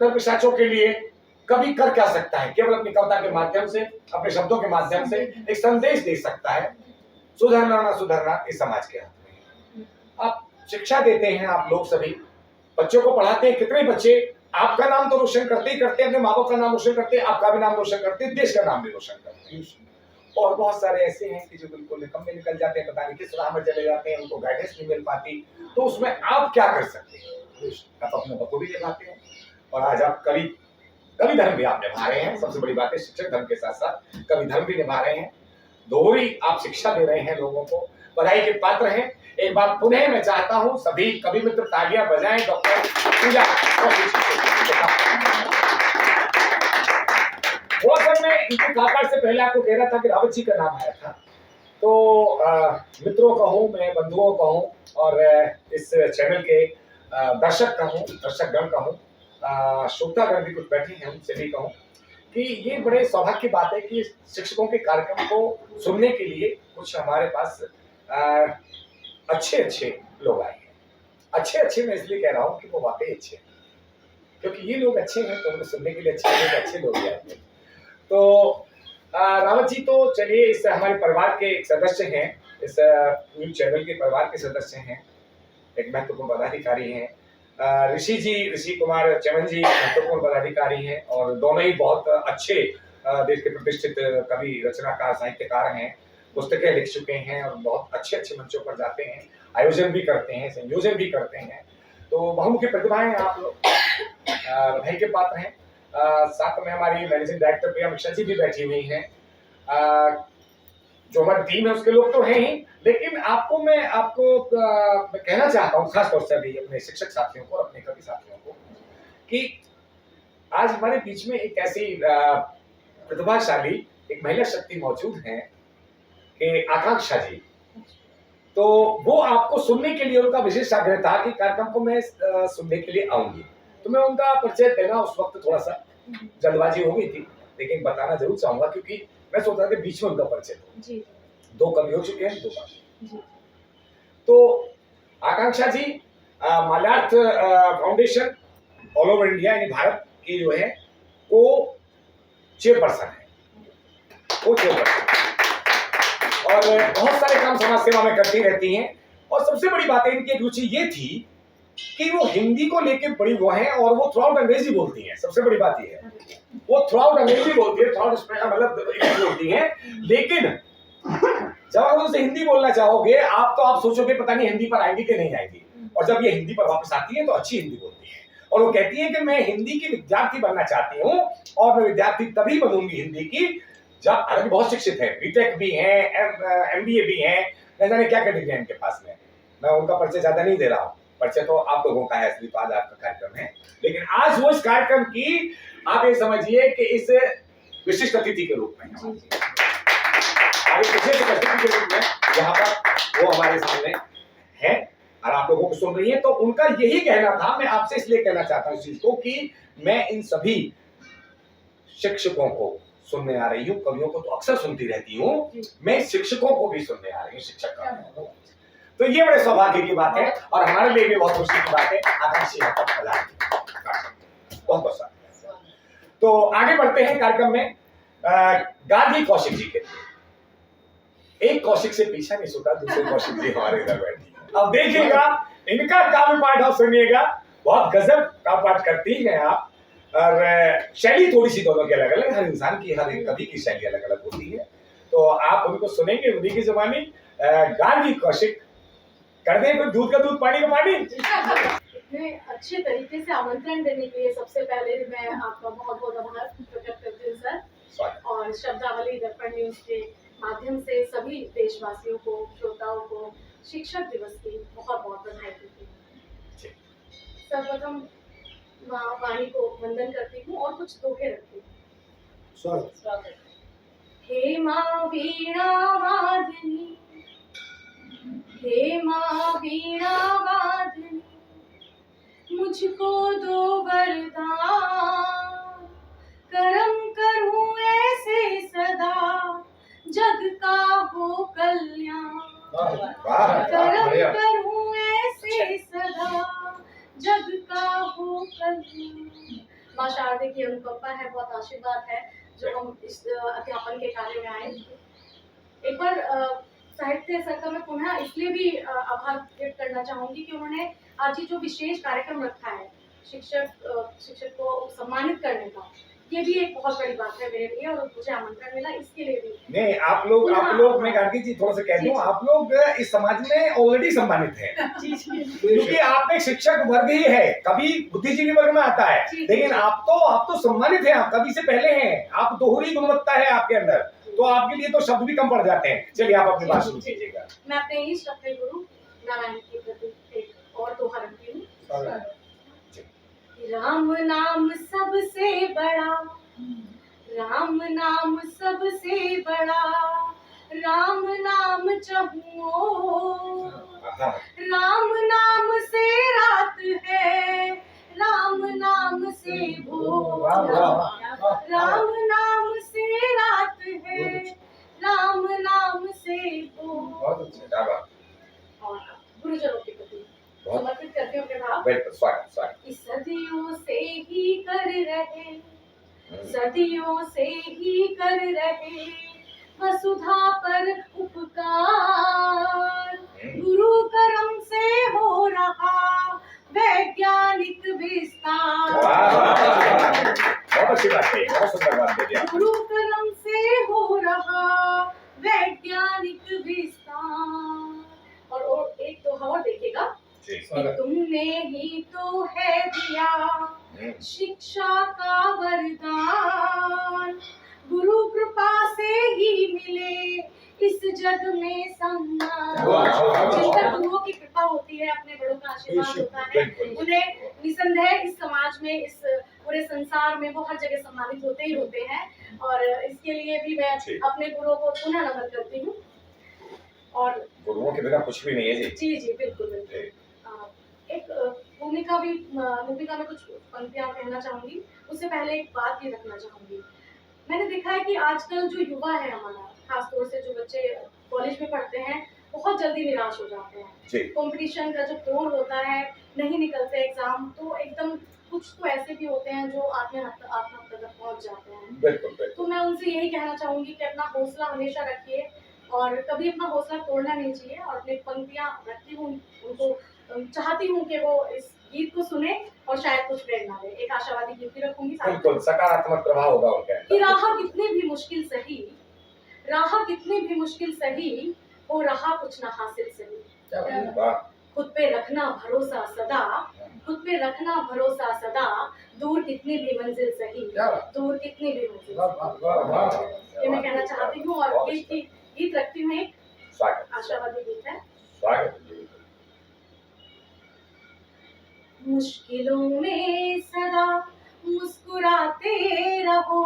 B: पिशाचों के लिए कभी कर क्या सकता है? केवल अपनी कविता के माध्यम से, अपने शब्दों के माध्यम से एक संदेश दे सकता है। सुधरना ना सुधरना इस समाज के हाथ में। आप शिक्षा देते हैं, आप लोग सभी बच्चों को पढ़ाते हैं। कितने बच्चे आपका नाम तो रोशन करते ही करते हैं, अपने माँ बाप का नाम रोशन करते हैं, आपका भी नाम रोशन करते हैं, देश का नाम भी रोशन करते हैं। और बहुत सारे ऐसे हैं कि जो बिल्कुल निकम्मे निकल जाते हैं, पता नहीं किस राह में चले जाते हैं, उनको गाइडेंस नहीं मिल पाती। तो उसमें आप क्या कर सकते हैं? आप अपने बखूबी निभाते हैं और आज आप कवि धर्म भी आप निभा रहे हैं। सबसे बड़ी बात है, शिक्षक धर्म के साथ साथ कवि धर्म भी निभा रहे हैं। दोहरी आप शिक्षा दे रहे हैं लोगों को, बधाई के पात्र हैं। एक बार पुनः मैं चाहता हूं सभी कवि मित्र तालियां बजाएं डॉक्टर पूजा। थोड़ा सा मैं इनके काकाट से पहले आपको कह रहा था कि रावत जी का नाम आया था, तो मित्रों का हूं मैं, बंधुओं का हूं और इस चैनल के दर्शक का हूं, दर्शकगण का हूं, श्रोतागण भी कुछ बैठे हैं, उनसे भी कहूं कि ये बड़े सौभाग्य की बात है कि शिक्षकों के कार्यक्रम को सुनने के लिए कुछ हमारे पास अच्छे लोग आए हैं। अच्छे मैं इसलिए कह रहा हूँ कि वो वाकई अच्छे हैं, क्योंकि ये लोग अच्छे हैं तो उन्हें सुनने के लिए अच्छे लोग आए हैं। तो रावत जी तो चलिए इस हमारे परिवार के एक सदस्य हैं, इस न्यूज चैनल के परिवार के सदस्य हैं, एक महत्वपूर्ण पदाधिकारी हैं। ऋषि कुमार चमन जी महत्वपूर्ण पदाधिकारी हैं और दोनों ही बहुत अच्छे देश के प्रतिष्ठित कवि, रचनाकार, साहित्यकार हैं। पुस्तकें लिख चुके हैं और बहुत अच्छे मंचों पर जाते हैं, आयोजन भी करते हैं, संयोजन भी करते हैं। तो बहुमुखी प्रतिभाएं आप लोग, बधाई के पात्र हैं। साथ में हमारी मैनेजिंग डायरेक्टर प्रिया मिश्रा जी भी बैठी हुई हैं। जो हमारी टीम है उसके लोग तो हैं ही, लेकिन मैं कहना चाहता हूँ खासतौर से अभी अपने शिक्षक साथियों को और अपने कवि साथियों को कि आज हमारे बीच में एक ऐसी प्रतिभाशाली एक महिला शक्ति मौजूद है कि आकांक्षा जी। तो वो आपको सुनने के लिए, उनका विशेष आग्रह था कि कार्यक्रम को मैं सुनने के लिए आऊंगी, तो मैं उनका परिचय देना उस वक्त थोड़ा सा जल्दबाजी हो गई थी, लेकिन बताना जरूर चाहूंगा क्योंकि मैं सोच रहा था कि बीच में उनका परिचय हो। दो कवि हो चुके हैं, दो बार। तो आकांक्षा जी माल्यार्थ फाउंडेशन ऑल ओवर इंडिया यानी भारत की जो है वो चेयरपर्सन है, वो चेयरपर्सन और बहुत सारे काम समाज सेवा में करती रहती हैं। और सबसे बड़ी बात है इनकी एक रुचि ये थी कि वो हिंदी को लेके बड़ी वो हैं और वो थ्रू आउट अंग्रेजी बोलती हैं। सबसे बड़ी बात ये है वो थ्रू आउट अंग्रेजी बोलती है, थ्रू आउट मतलब इंग्लिश बोलती हैं, लेकिन जब आप उनसे हिंदी बोलना चाहोगे आप सोचोगे पता नहीं हिंदी पर आएंगी कि नहीं आएंगी, और जब ये हिंदी पर वापस आती है तो अच्छी हिंदी बोलती है और वो कहती है कि मैं हिंदी की विद्यार्थी बनना चाहती हूँ और मैं विद्यार्थी तभी बनूंगी हिंदी की जब, हालांकि बहुत शिक्षित है, बीटेक भी हैं, एमबीए भी हैं, न जाने क्या क्या डिग्री है इनके पास में। मैं उनका परिचय ज्यादा नहीं दे रहा हूँ, परिचय तो आप लोगों का है, इसलिए तो आज आपका कार्यक्रम है। लेकिन आज वो इस कार्यक्रम की आप ये समझिए कि इस विशिष्ट अतिथि के रूप में विशेष अतिथि के रूप में यहाँ पर वो हमारे सामने है और आप लोगों को सुन रही है। तो उनका यही कहना था, मैं आपसे इसलिए कहना चाहता हूँ इस चीज को कि मैं इन सभी शिक्षकों को सुनने आ रही हूँ, कवियों को तो अक्सर सुनती रहती हूँ, मैं शिक्षकों को भी सुनने आ रही हूँ, शिक्षक का। तो ये बड़े सौभाग्य की बात है और हमारे लिए भी बहुत खुशी की बात है। आकांक्षी बहुत बहुत स्वागत। तो आगे बढ़ते हैं कार्यक्रम में। गांधी कौशिक जी के एक कौशिक से पीछा नहीं छूटा, दूसरे कौशिक जी हमारे इधर बैठी। अब देखिएगा इनका काव्य पाठ आप सुनिएगा, बहुत गजब काव्य पाठ करती हैं आप, और शैली थोड़ी सी दोनों की अलग अलग, हर इंसान की, हर एक कवि की शैली अलग अलग होती है। तो आप उनको सुनेंगे, उन्हीं की जुबानी। गांधी कौशिक, कर दें कोई दूध का दूध पानी का पानी।
D: इतने अच्छे तरीके से आमंत्रण देने के लिए सबसे पहले मैं आपका बहुत बहुत आभार प्रकट करती हूँ सर, और शब्दावली दर्पण न्यूज के माध्यम से सभी देशवासियों को, श्रोताओं को शिक्षक दिवस की बहुत बहुत बधाई देती हूँ। सर्वप्रथम माँ वाणी को वंदन करती हूँ और कुछ दोहे रखती हूँ। हे माँ वीणा वादनी, हे माँ वीणा वादनी, मुझको दो वरदान, करम करूं ऐसे सदा जग का हो कल्याण, करम करूं ऐसे सदा जग का हो कल्याण। माँ शारदे की अनुकंपा है, बहुत आशीर्वाद है जो हम इस अध्यापन के कार्य में आए। एक बार साहित्य सर का मैं पुनः इसलिए भी आभार व्यक्त करना चाहूंगी कि उन्होंने आज ये जो विशेष कार्यक्रम रखा है शिक्षक को सम्मानित करने का, ये भी एक बहुत बड़ी बात है मेरे लिए और मुझे आमंत्रण मिला इसके लिए भी।
B: नहीं, आप लोग मैं गांधी जी थोड़ा सा कह दूं, आप लोग इस समाज में ऑलरेडी सम्मानित हैं, क्योंकि आप एक शिक्षक वर्ग ही है, कभी बुद्धिजीवी वर्ग में आता है, लेकिन आप तो सम्मानित हैं, आप कभी से पहले हैं, आप दोहरी गुणवत्ता है आपके अंदर, तो आपके लिए तो शब्द भी कम पड़ जाते हैं। चलिए आप अपनी बात शुरू कीजिएगा।
D: मैं अपने इष्ट अपने गुरु नारायण के प्रति एक और दोहा रखती हूँ। राम नाम सबसे बड़ा, राम नाम सबसे बड़ा, राम नाम चहूओ, राम नाम से रात है, राम नाम से भोर, राम नाम से रात है, राम नाम से भोर। और गुरुजनों के प्रति समर्पित करते हो अपने भाव। इस सदियों से ही कर रहे, सदियों से ही कर रहे वसुधा पर उपकार, गुरु कर्म से हो रहा वैज्ञानिक विस्तार,
B: बहुत अच्छी बात है, बहुत सुंदर बात है।
D: गुरु कर्म से हो रहा वैज्ञानिक विस्तार। और एक तो और देखिएगा, तुमने ही तो है दिया शिक्षा का वरदान, गुरु कृपा से ही मिले इस जग में सम्मान। जिन पर गुरुओं की कृपा होती है, अपने बड़ों का आशीर्वाद होता है, उन्हें निसंदेह इस समाज में, इस पूरे संसार में वो हर जगह सम्मानित होते ही होते हैं। और इसके लिए भी मैं अपने गुरुओं को पुनः नमन करती हूँ। और
B: गुरुओं के बिना कुछ भी नहीं है जी।
D: जी जी बिल्कुल बिल्कुल। एक भूमिका में कुछ पंक्तियां कहना चाहूंगी, उससे पहले एक बात ये रखना चाहूंगी। मैंने देखा है कि आजकल जो युवा है हमारा, खासतौर से जो बच्चे कॉलेज में पढ़ते हैं, बहुत जल्दी निराश हो जाते हैं। कंपटीशन का जो दौर होता है, नहीं निकलते एग्जाम, तो एकदम कुछ तो ऐसे भी होते हैं जो आत्महत्या तक पहुंच जाते हैं।
B: बिल्कुल।
D: तो मैं उनसे यही कहना चाहूंगी कि अपना हौसला हमेशा रखिए, और कभी अपना हौसला तोड़ना नहीं चाहिए, और अपनी पंक्तियां रखती हूँ उनको, चाहती हूँ कि वो इस गीत को सुने और शायद कुछ प्रेरणा ले। एक आशावादी गीत भी रखूंगी साथ में।
B: बिल्कुल सकारात्मक प्रभाव होगा उनके
D: कि राह कितनी भी मुश्किल सही, राह कितनी भी मुश्किल सही, हो रहा कुछ ना हासिल सही।
B: वाह
D: खुद पे रखना भरोसा सदा, खुद पे रखना भरोसा सदा, दूर कितनी भी मंजिल सही, दूर कितनी भी मंजिल सही। ये मैं कहना चाहती हूँ, और गीत रखती हूँ एक
B: स्वागत
D: आशावादी गीत है।
B: स्वागत।
D: मुश्किलों में सदा मुस्कुराते रहो,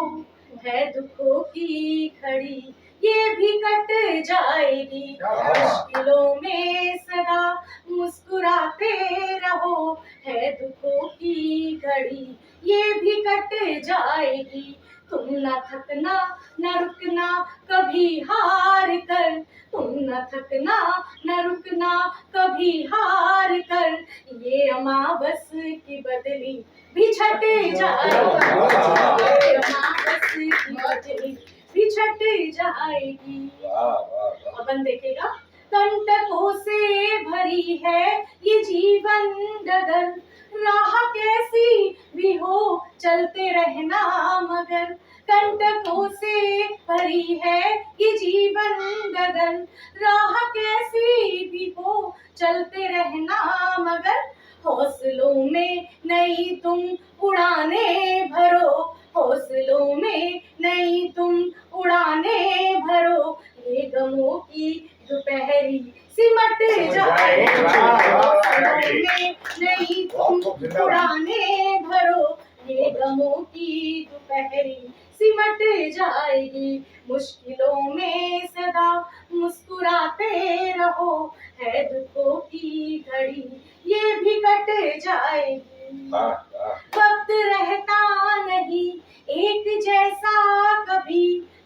D: है दुखों की घड़ी ये भी कट जाएगी। मुश्किलों में सदा मुस्कुराते रहो, है दुखों की घड़ी ये भी कट जाएगी। तुम न थकना न रुकना कभी हार कर, तुम न थकना न रुकना कभी हार कर, ये अमावस की बदली भी छट जाएगी, ये अमावस की बदली भी छट जाएगी। अपन देखेगा, कंटकों से भरी है ये जीवन डगर, राह कैसी भी हो चलते रहना मगर, कंटकों से भरी है ये जीवन डगर, राह कैसी भी हो चलते रहना मगर, हौसलों में नई तुम उड़ाने भरो, हौसलों में नई तुम उड़ाने भरो, ये गमों की दोपहरी सिमट जाए, हौसलों में नई तुम उड़ाने भरो, ये गमों की दोपहरी सिमट जाएगी। मुश्किलों में सदा मुस्कुराते रहो, है दुखों की घड़ी ये भी कट जाएगी। वक्त रहता नहीं एक जैसा कभी,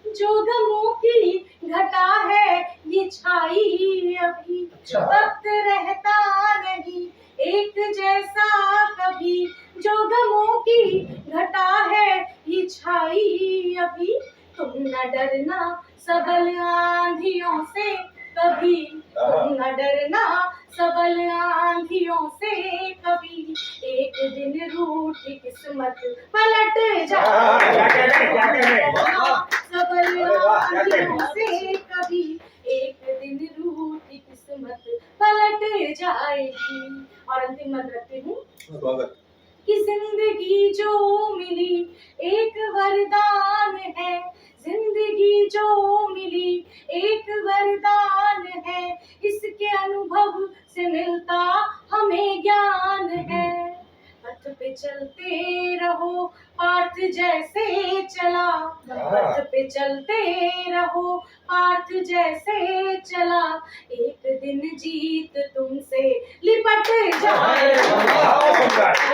D: जो गमों की घटा है ये छाई अभी। वक्त रहता नहीं एक जैसा कभी, जो गमों की घटा है ये छाई अभी। तुम न डरना सबल आंधियों से कभी, तुम न डरना सबल आंधियों से कभी, एक दिन रूठी किस्मत पलट जाए, सबल आंधियों से कभी, एक दिन रूठी किस्मत पलट जाएगी। और अंतिम मंत्र रखती हूँ कि जिंदगी जो मिली एक वरदान है, जिंदगी जो मिली एक वरदान है, इसके अनुभव से मिलता हमें ज्ञान है। पथ पे चलते रहो पार्थ जैसे चला, पथ पे चलते रहो पार्थ जैसे चला, एक दिन जीत तुमसे लिपट जाए,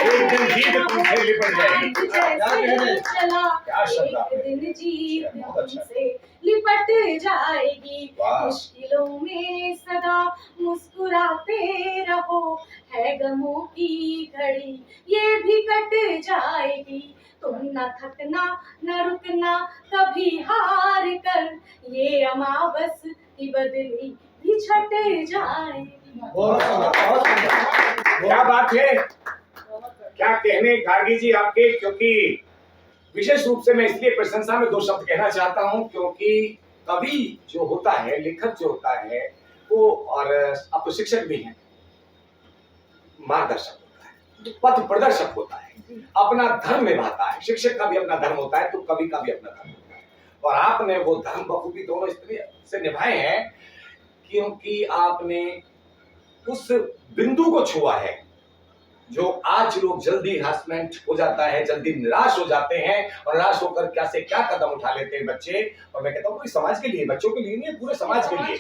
B: एक दिन जीत तुमसे लिपट जाएगी।
D: जैसे चला, एक दिन जीत तुमसे लिपट जाएगी। मुश्किलों में सदा मुस्कुराते रहो, है गमों की घड़ी ये भी कट जाएगी। तुम न थकना न रुकना कभी हार कर, ये अमावस की बदली भी छट जाएगी।
B: क्या बात है, क्या कहने गार्गी जी आपके। क्योंकि विशेष रूप से मैं इसलिए प्रशंसा में दो शब्द कहना चाहता हूं, क्योंकि कवि जो होता है, लेखक जो होता है वो, और आप तो शिक्षक भी हैं, मार्गदर्शक होता है, पथ प्रदर्शक होता है, अपना धर्म निभाता है। शिक्षक का भी अपना धर्म होता है तो कवि का भी अपना धर्म होता है, और आपने वो धर्म बखूबी दोनों इस तरह से निभाए हैं क्योंकि आपने उस बिंदु को छुआ है जो आज लोग जल्दी हरासमेंट हो जाता है, जल्दी निराश हो जाते हैं, और निराश होकर क्या से क्या कदम उठा लेते हैं बच्चे। और मैं कहता हूँ पूरे समाज के लिए, बच्चों के लिए नहीं, पूरे समाज के लिए।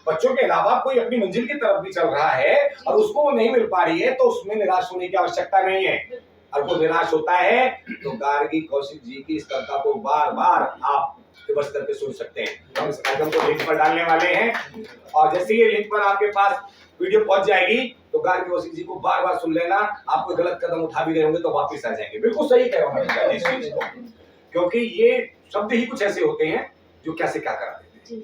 B: बच्चों के अलावा कोई अपनी मंजिल की तरफ भी चल रहा है और उसको वो नहीं मिल पा रही है, तो उसमें निराश होने की आवश्यकता नहीं है। और वो निराश होता है तो गार्गी कौशिक जी की इस कविता को बार बार आप रिवर्स करके सुन सकते हैं। हम इस कार्यक्रम को लिंक पर डालने वाले हैं, और जैसे ये लिंक पर आपके पास वीडियो पहुंच जाएगी तो गार्गी कौशिक जी को बार बार सुन लेना। आप कोई गलत कदम उठा भी रहे होंगे तो वापस आ जाएंगे। बिल्कुल सही कह रहा हूँ इस चीज को, क्योंकि ये शब्द ही कुछ ऐसे होते हैं जो क्या से क्या करा देते हैं।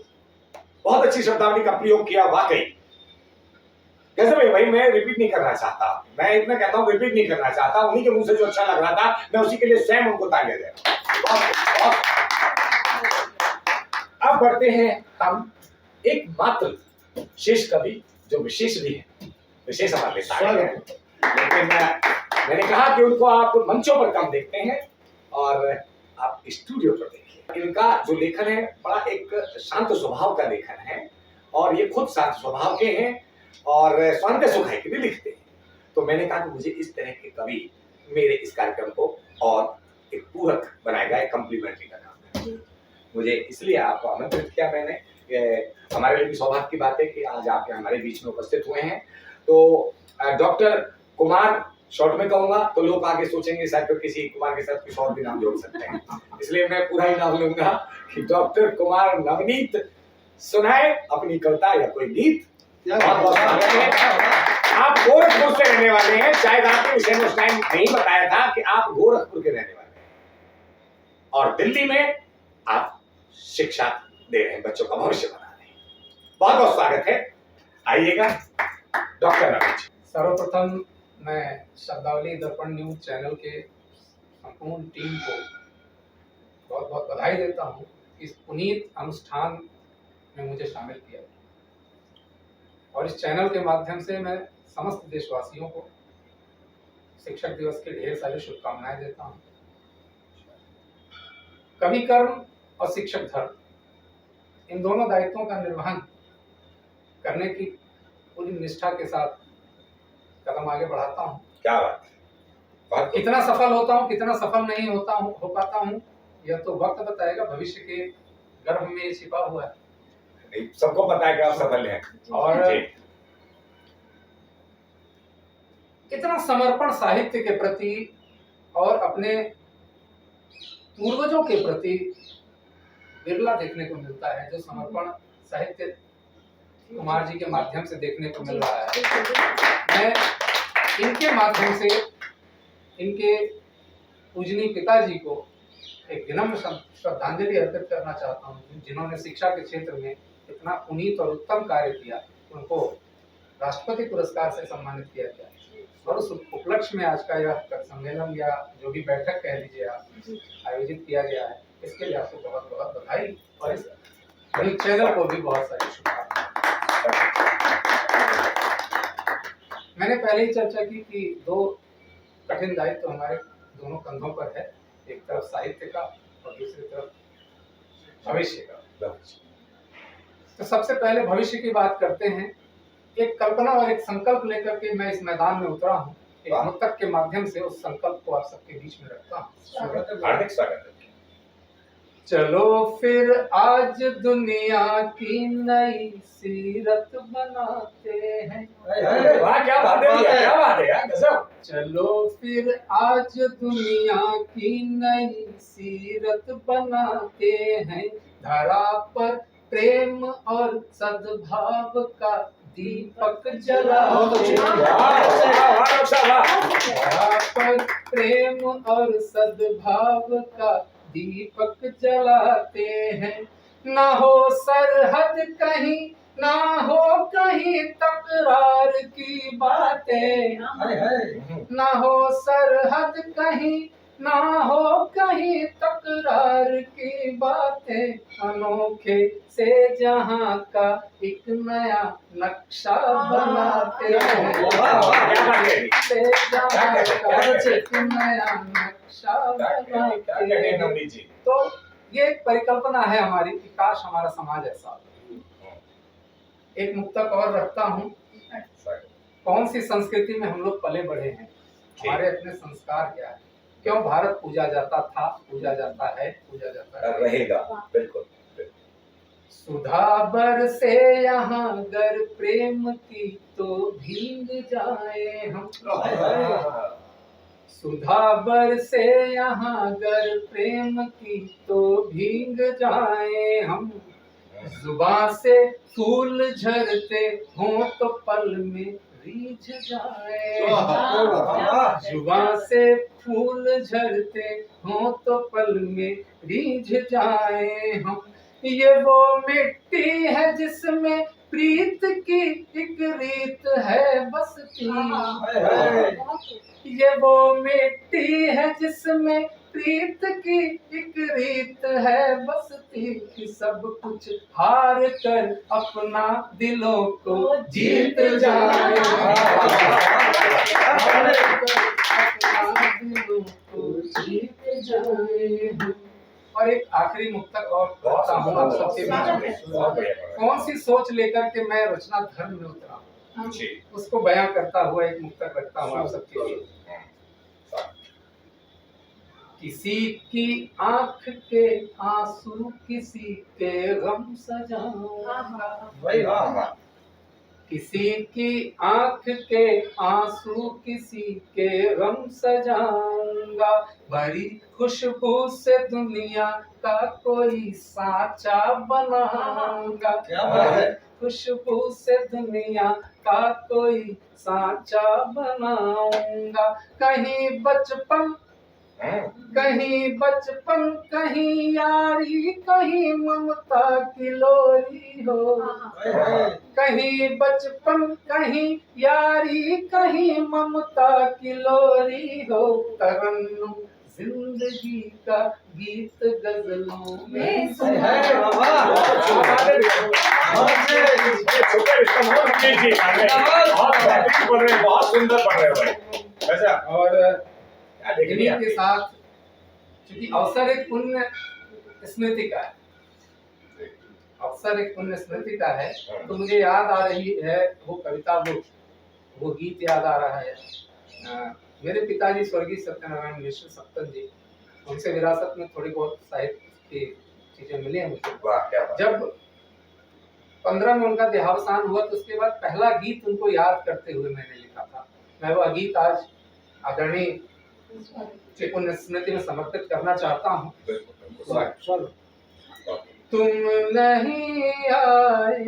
B: बहुत अच्छी शब्दावली का प्रयोग किया, वाकई गजब है भाई। मैं रिपीट नहीं करना चाहता, मैं इतना कहता हूँ रिपीट नहीं करना चाहता, उन्हीं के मुंह से जो अच्छा लग रहा था मैं उसी के लिए स्वयं उनको तालियां दे रहा हूं। अब बढ़ते हैं हम एकमात्र शेष कवि जो विशेष भी है, विशेष हमारे लिए सारे हैं, लेकिन मैंने कहा कि उनको आप मंचों पर कम देखते हैं और आप स्टूडियो पर देखिए। इनका जो लेखन है बड़ा एक शांत स्वभाव का लेखन है और ये खुद शांत स्वभाव के हैं और स्वांत सुखाई के भी लिखते हैं। तो मैंने कहा कि मुझे इस तरह के कवि मेरे इस कार्यक्रम को और एक पूरक बनाएगा, एक कम्प्लीमेंट्री का काम है। मुझे इसलिए आपको आमंत्रित किया मैंने, हमारे लिए भी सौभाग्य की बात है कि आज आप हमारे बीच में उपस्थित हुए हैं। तो डॉक्टर कुमार शॉर्ट में कहूंगा तो लोग आगे सोचेंगे शायद तो किसी कुमार के साथ कुछ और भी नाम जोड़ सकते हैं, इसलिए मैं पूरा ही नाम लूंगा कि डॉक्टर कुमार नवनीत सुनाए अपनी कविता या कोई गीत। बहुत बहुत स्वागत है। आप गोरखपुर से रहने वाले हैं, शायद आपने विषय में उस टाइम नहीं बताया था कि आप गोरखपुर के रहने वाले हैं और दिल्ली में आप शिक्षा दे रहे हैं, बच्चों का भविष्य बना रहे हैं। बहुत बहुत स्वागत है, आइएगा डॉक्टर नवनीत।
F: सर्वप्रथम मैं शब्दावली दर्पण न्यूज चैनल के संपूर्ण टीम को बहुत बहुत बधाई देता हूँ इस पुनीत अनुष्ठान में मुझे शामिल किया और इस चैनल के माध्यम से मैं समस्त देशवासियों को शिक्षक दिवस की ढेर सारी शुभकामनाएं देता हूँ। कवि कर्म और शिक्षक धर्म, इन दोनों दायित्वों का निर्वहन करने की पूरी निष्ठा के साथ कदम आगे बढ़ाता हूँ।
B: क्या बात,
F: कितना सफल होता हूँ, कितना सफल नहीं हो पाता हूँ, यह तो वक्त बताएगा। भविष्य के गर्भ में ये छिपा हुआ है,
B: सबको पता है कि आप सफल हैं।
F: और कितना समर्पण साहित्य के प्रति और अपने पूर्वजों के प्रति बिरला देखने को मिलता है, जो समर्पण साहित्य कुमार जी के माध्यम से देखने को मिल रहा है। मैं इनके माध्यम से इनके पूजनीय पिताजी को एक विनम्र श्रद्धांजलि अर्पित करना चाहता हूँ, जिन्होंने शिक्षा के क्षेत्र में इतना पुनीत और उत्तम कार्य किया। उनको राष्ट्रपति पुरस्कार से सम्मानित किया गया और उस उपलक्ष्य में आज का यह सम्मेलन या जो भी बैठक कह लीजिए आप आयोजित किया गया है, इसके लिए आपको बहुत बहुत बधाई और इस चैनल को भी बहुत सारी शुभकामनाएं। मैंने पहले ही चर्चा की कि दो कठिन दायित्व हमारे दोनों कंधों पर है, एक तरफ साहित्य का और दूसरी तरफ भविष्य का। तो सबसे पहले भविष्य की बात करते हैं। एक कल्पना और एक संकल्प लेकर के मैं इस मैदान में उतरा हूँ। एक मुक्तक के माध्यम से उस संकल्प को आप सबके बीच में रखता हूँ।
B: हार्दिक स्वागत है।
F: चलो फिर आज दुनिया की नई सीरत बनाते हैं।
B: वाह, क्या बात है, क्या बात है यार, गजब।
F: चलो फिर आज दुनिया की नई सीरत बनाते हैं, धरा पर प्रेम और सद्भाव का दीपक जलाते हैं। धरा पर प्रेम और सद्भाव का दीपक जलाते हैं। ना हो सरहद कहीं, ना हो कहीं तकरार की बातें, ना हो सरहद कहीं, ना हो कहीं तकरार की बातें, अनोखे से जहां का एक नया नक्शा बनाते हैं, से जहां का एक नया नक्शा बनाते हैं। तो ये एक परिकल्पना है हमारी कि काश हमारा समाज ऐसा हो। एक मुक्तक और रखता हूँ। कौन सी संस्कृति में हम लोग पले बढ़े हैं, हमारे अपने संस्कार क्या है, क्यों भारत पूजा जाता था, पूजा जाता है, पूजा जाता
B: रहेगा। बिल्कुल।
F: सुधा बरसे यहाँ गर प्रेम की तो भीग जाए हम। सुधा बरसे यहाँ गर प्रेम की तो भीग जाए हम, जुबां से फूल झरते हों तो पल में रीझ जाए। जुबां से फूल झरते हों तो पल में रीझ जाए हम, ये वो मिट्टी है जिसमें प्रीत की एक रीत है बसती। ये वो मिट्टी है जिसमें प्रीत की एक रीत है बसती, कि सब कुछ हार कर अपना दिलों को जीत जाए। अपना दिलों को जीत जाए। और एक आखिरी मुक्तक और पढ़ता हूँ आप सबके बीच में।
B: बहुत बढ़िया।
F: कौन सी सोच लेकर के मैं रचना धर्म में उतरा हूँ,
B: जी।
F: उसको बयां करता हुआ एक मुक्तक रखता हूँ आप सबके लिए। किसी की आंख के आंसू किसी के गम सजाऊंगा।
C: भाई वाह।
F: किसी की आंख के आंसू किसी के गम सजाऊंगा। भरी खुशबू से दुनिया का कोई सांचा बनाऊंगा।
C: क्या बात है।
F: खुशबू से दुनिया का कोई सांचा बनाऊंगा। कहीं बचपन कहीं यारी कहीं ममता की लोरी हो। कहीं बचपन कहीं यारी कहीं ममता की लोरी हो। तरन्नुम जिंदगी का गीत गजलों में
B: बहुत सुंदर पढ़ रहे हो भाई। वैसा
F: और
B: देखिए
F: इन्हीं के साथ क्योंकि अवसर एक पुण्य स्मृति का है, अवसर एक पुण्य स्मृति का है, तो मुझे याद आ रही है वो कविता, वो गीत याद आ रहा है। मेरे पिताजी स्वर्गीय सत्यनारायण मिश्र सप्तन जी, उनसे विरासत में थोड़ी बहुत साहित्य की चीजें मिली हैं मुझे। जब 15 में उनका देहावसान हुआ तो उसके बाद पहला गीत उनको याद करते हुए मैंने लिखा था। मैं वह गीत आज आदरणीय के पुण्य स्मृति में समर्पित करना चाहता हूँ। तुम नहीं आए,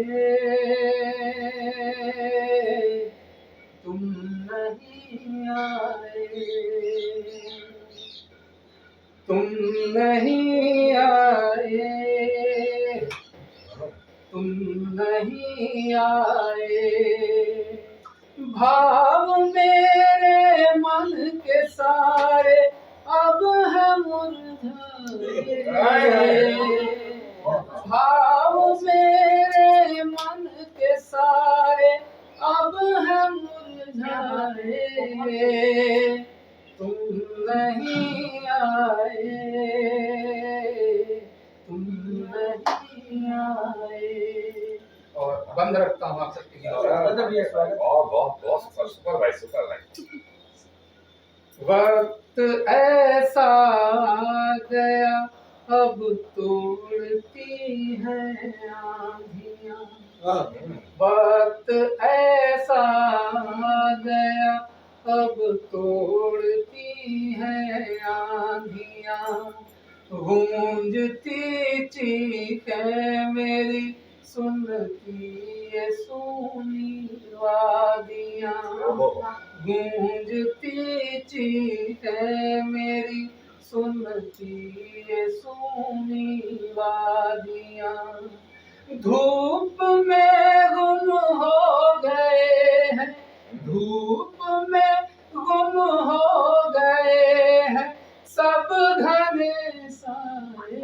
F: तुम नहीं आए, तुम नहीं आए, तुम नहीं आए। भाव मेरे मन के सारे अब है मुरझाए। भाव मेरे मन के सारे अब है मुरझाए। तुम नहीं आए, तुम नहीं आए। और बंद रखता हूँ आप सबके लिए।
B: बहुत सुपर भाई।
F: वक्त ऐसा आ गया अब तोड़ती है आंधियाँ। वक्त ऐसा आ गया अब तोड़ती है आंधियाँ। गूंजती चीखें मेरी सुनती ये सूनी वादियाँ। गूंजती चीखें मेरी सुनती ये सूनी वादियाँ। धूप में गुम हो गए हैं, धूप में गुम हो गए हैं सब घने साए।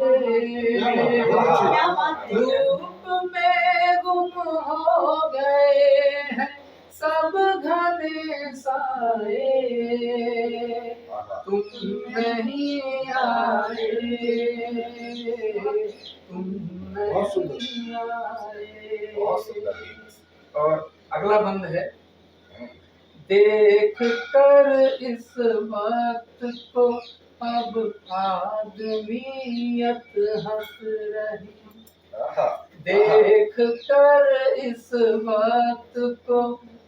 F: धूप में गुम हो गए हैं सब घने साए। तुम नहीं आए, तुम नहीं आए। और अगला बंद है। देख कर इस वक्त को अब आदमियत हंस रही। देख कर इस वक्त को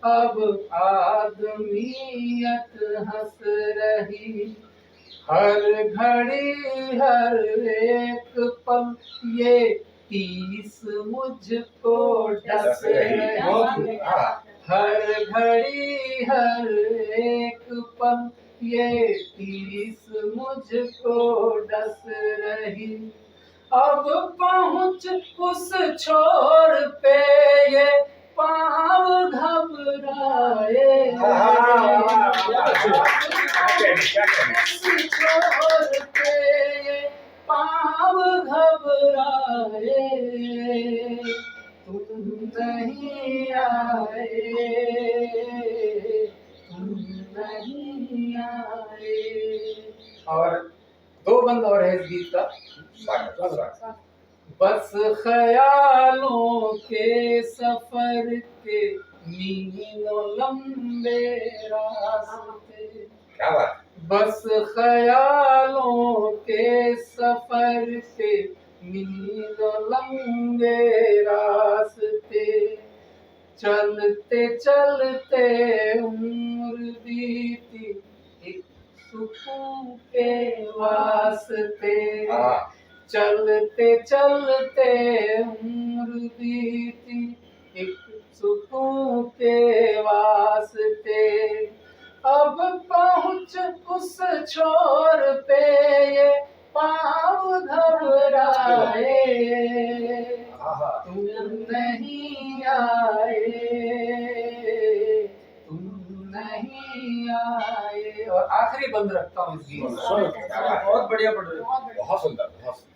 F: अब आदमियत हंस रही। हर घड़ी हर एक पल ये टीस मुझको डस रही। हर घड़ी हर एक पल ये टीस मुझको डस रही। अब पहुँच उस छोर पे ये पाँव घबराए। उस छोर पे ये पाँव घबराए, तुम नहीं आए, तुम नहीं आए। और दो बंद और है इस गीत का। बस ख्यालों के सफर के मीलों लंबे रास्ते,
B: क्या बात।
F: बस ख्यालों के सफर के मीलों लंबे रास्ते, चलते चलते उम्र बीती एक सुकून के वास्ते, चलते चलते उम्र बीती एक सुकून के वास्ते, अब पहुँच उस छोर पे ये पाँव घबराए, तुम नहीं आए, तुम नहीं आए। और आखिरी बंद रखता हूँ इस गीत में।
C: बहुत बढ़िया पढ़ रहे हो।
B: बहुत सुंदर, बहुत सुंदर।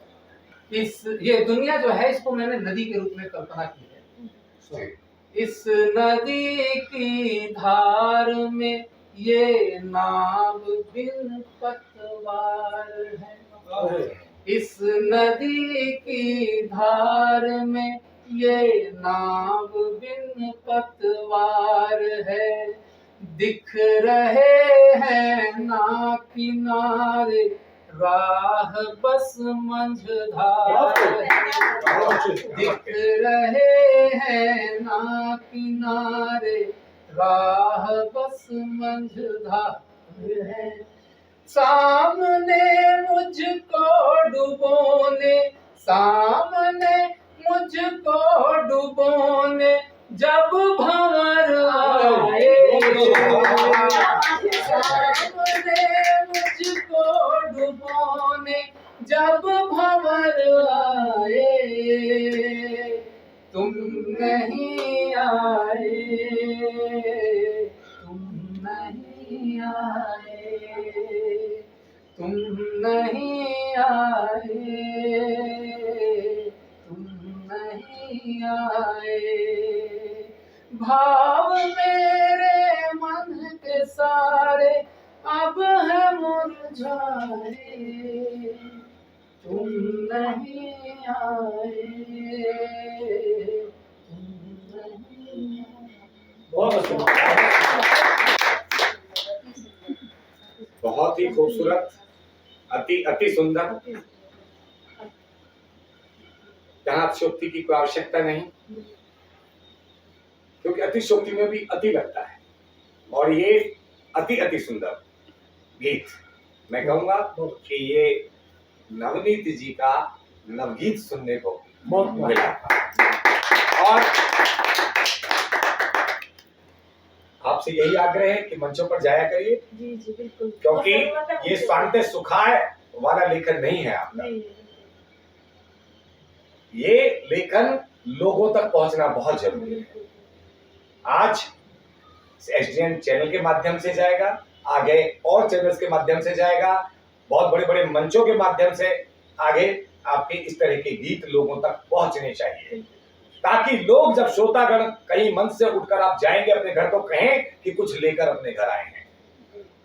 F: ये दुनिया जो है इसको मैंने नदी के रूप में कल्पना की है। इस नदी की धार में ये नाव बिन पतवार है, इस नदी की धार में ये नाव बिन पतवार है, दिख रहे हैं ना किनारे राह बस मंझधार है, दिख रहे हैं ना किनारे राह बस मंझधार है, सामने मुझको डुबोने, सामने मुझको डुबोने जब भंवर आए, सामने मुझको डुबोने जब भंवर आए, तुम नहीं आए, तुम नहीं आए, तुम नहीं आए, तुम नहीं आए। भाव मेरे मन के सारे अब है मुरझाए, तुम नहीं आए, तुम नहीं
B: बहुत ही खूबसूरत, अति सुंदर। यहाँ अतिशोक्ति की कोई आवश्यकता नहीं, क्योंकि अतिशोक्ति में भी अति लगता है। और ये अति सुंदर गीत मैं कहूंगा कि ये नवनीत जी का नवगीत सुनने को मिला। और आपसे यही आग्रह है कि मंचों पर जाया करिए,
D: जी जी बिल्कुल,
B: क्योंकि ये स्वांत सुखाय वाला लेखन नहीं है आपका। ये लेखन लोगों तक पहुंचना बहुत जरूरी है। आज एसडीएन चैनल के माध्यम से जाएगा, आगे और चैनल्स के माध्यम से जाएगा, बहुत बड़े बड़े मंचों के माध्यम से आगे आपके इस तरह के गीत लोगों तक पहुंचने चाहिए, ताकि लोग जब श्रोतागण कहीं मंच से उठकर आप जाएंगे अपने घर तो कहें कि कुछ लेकर अपने घर आए हैं,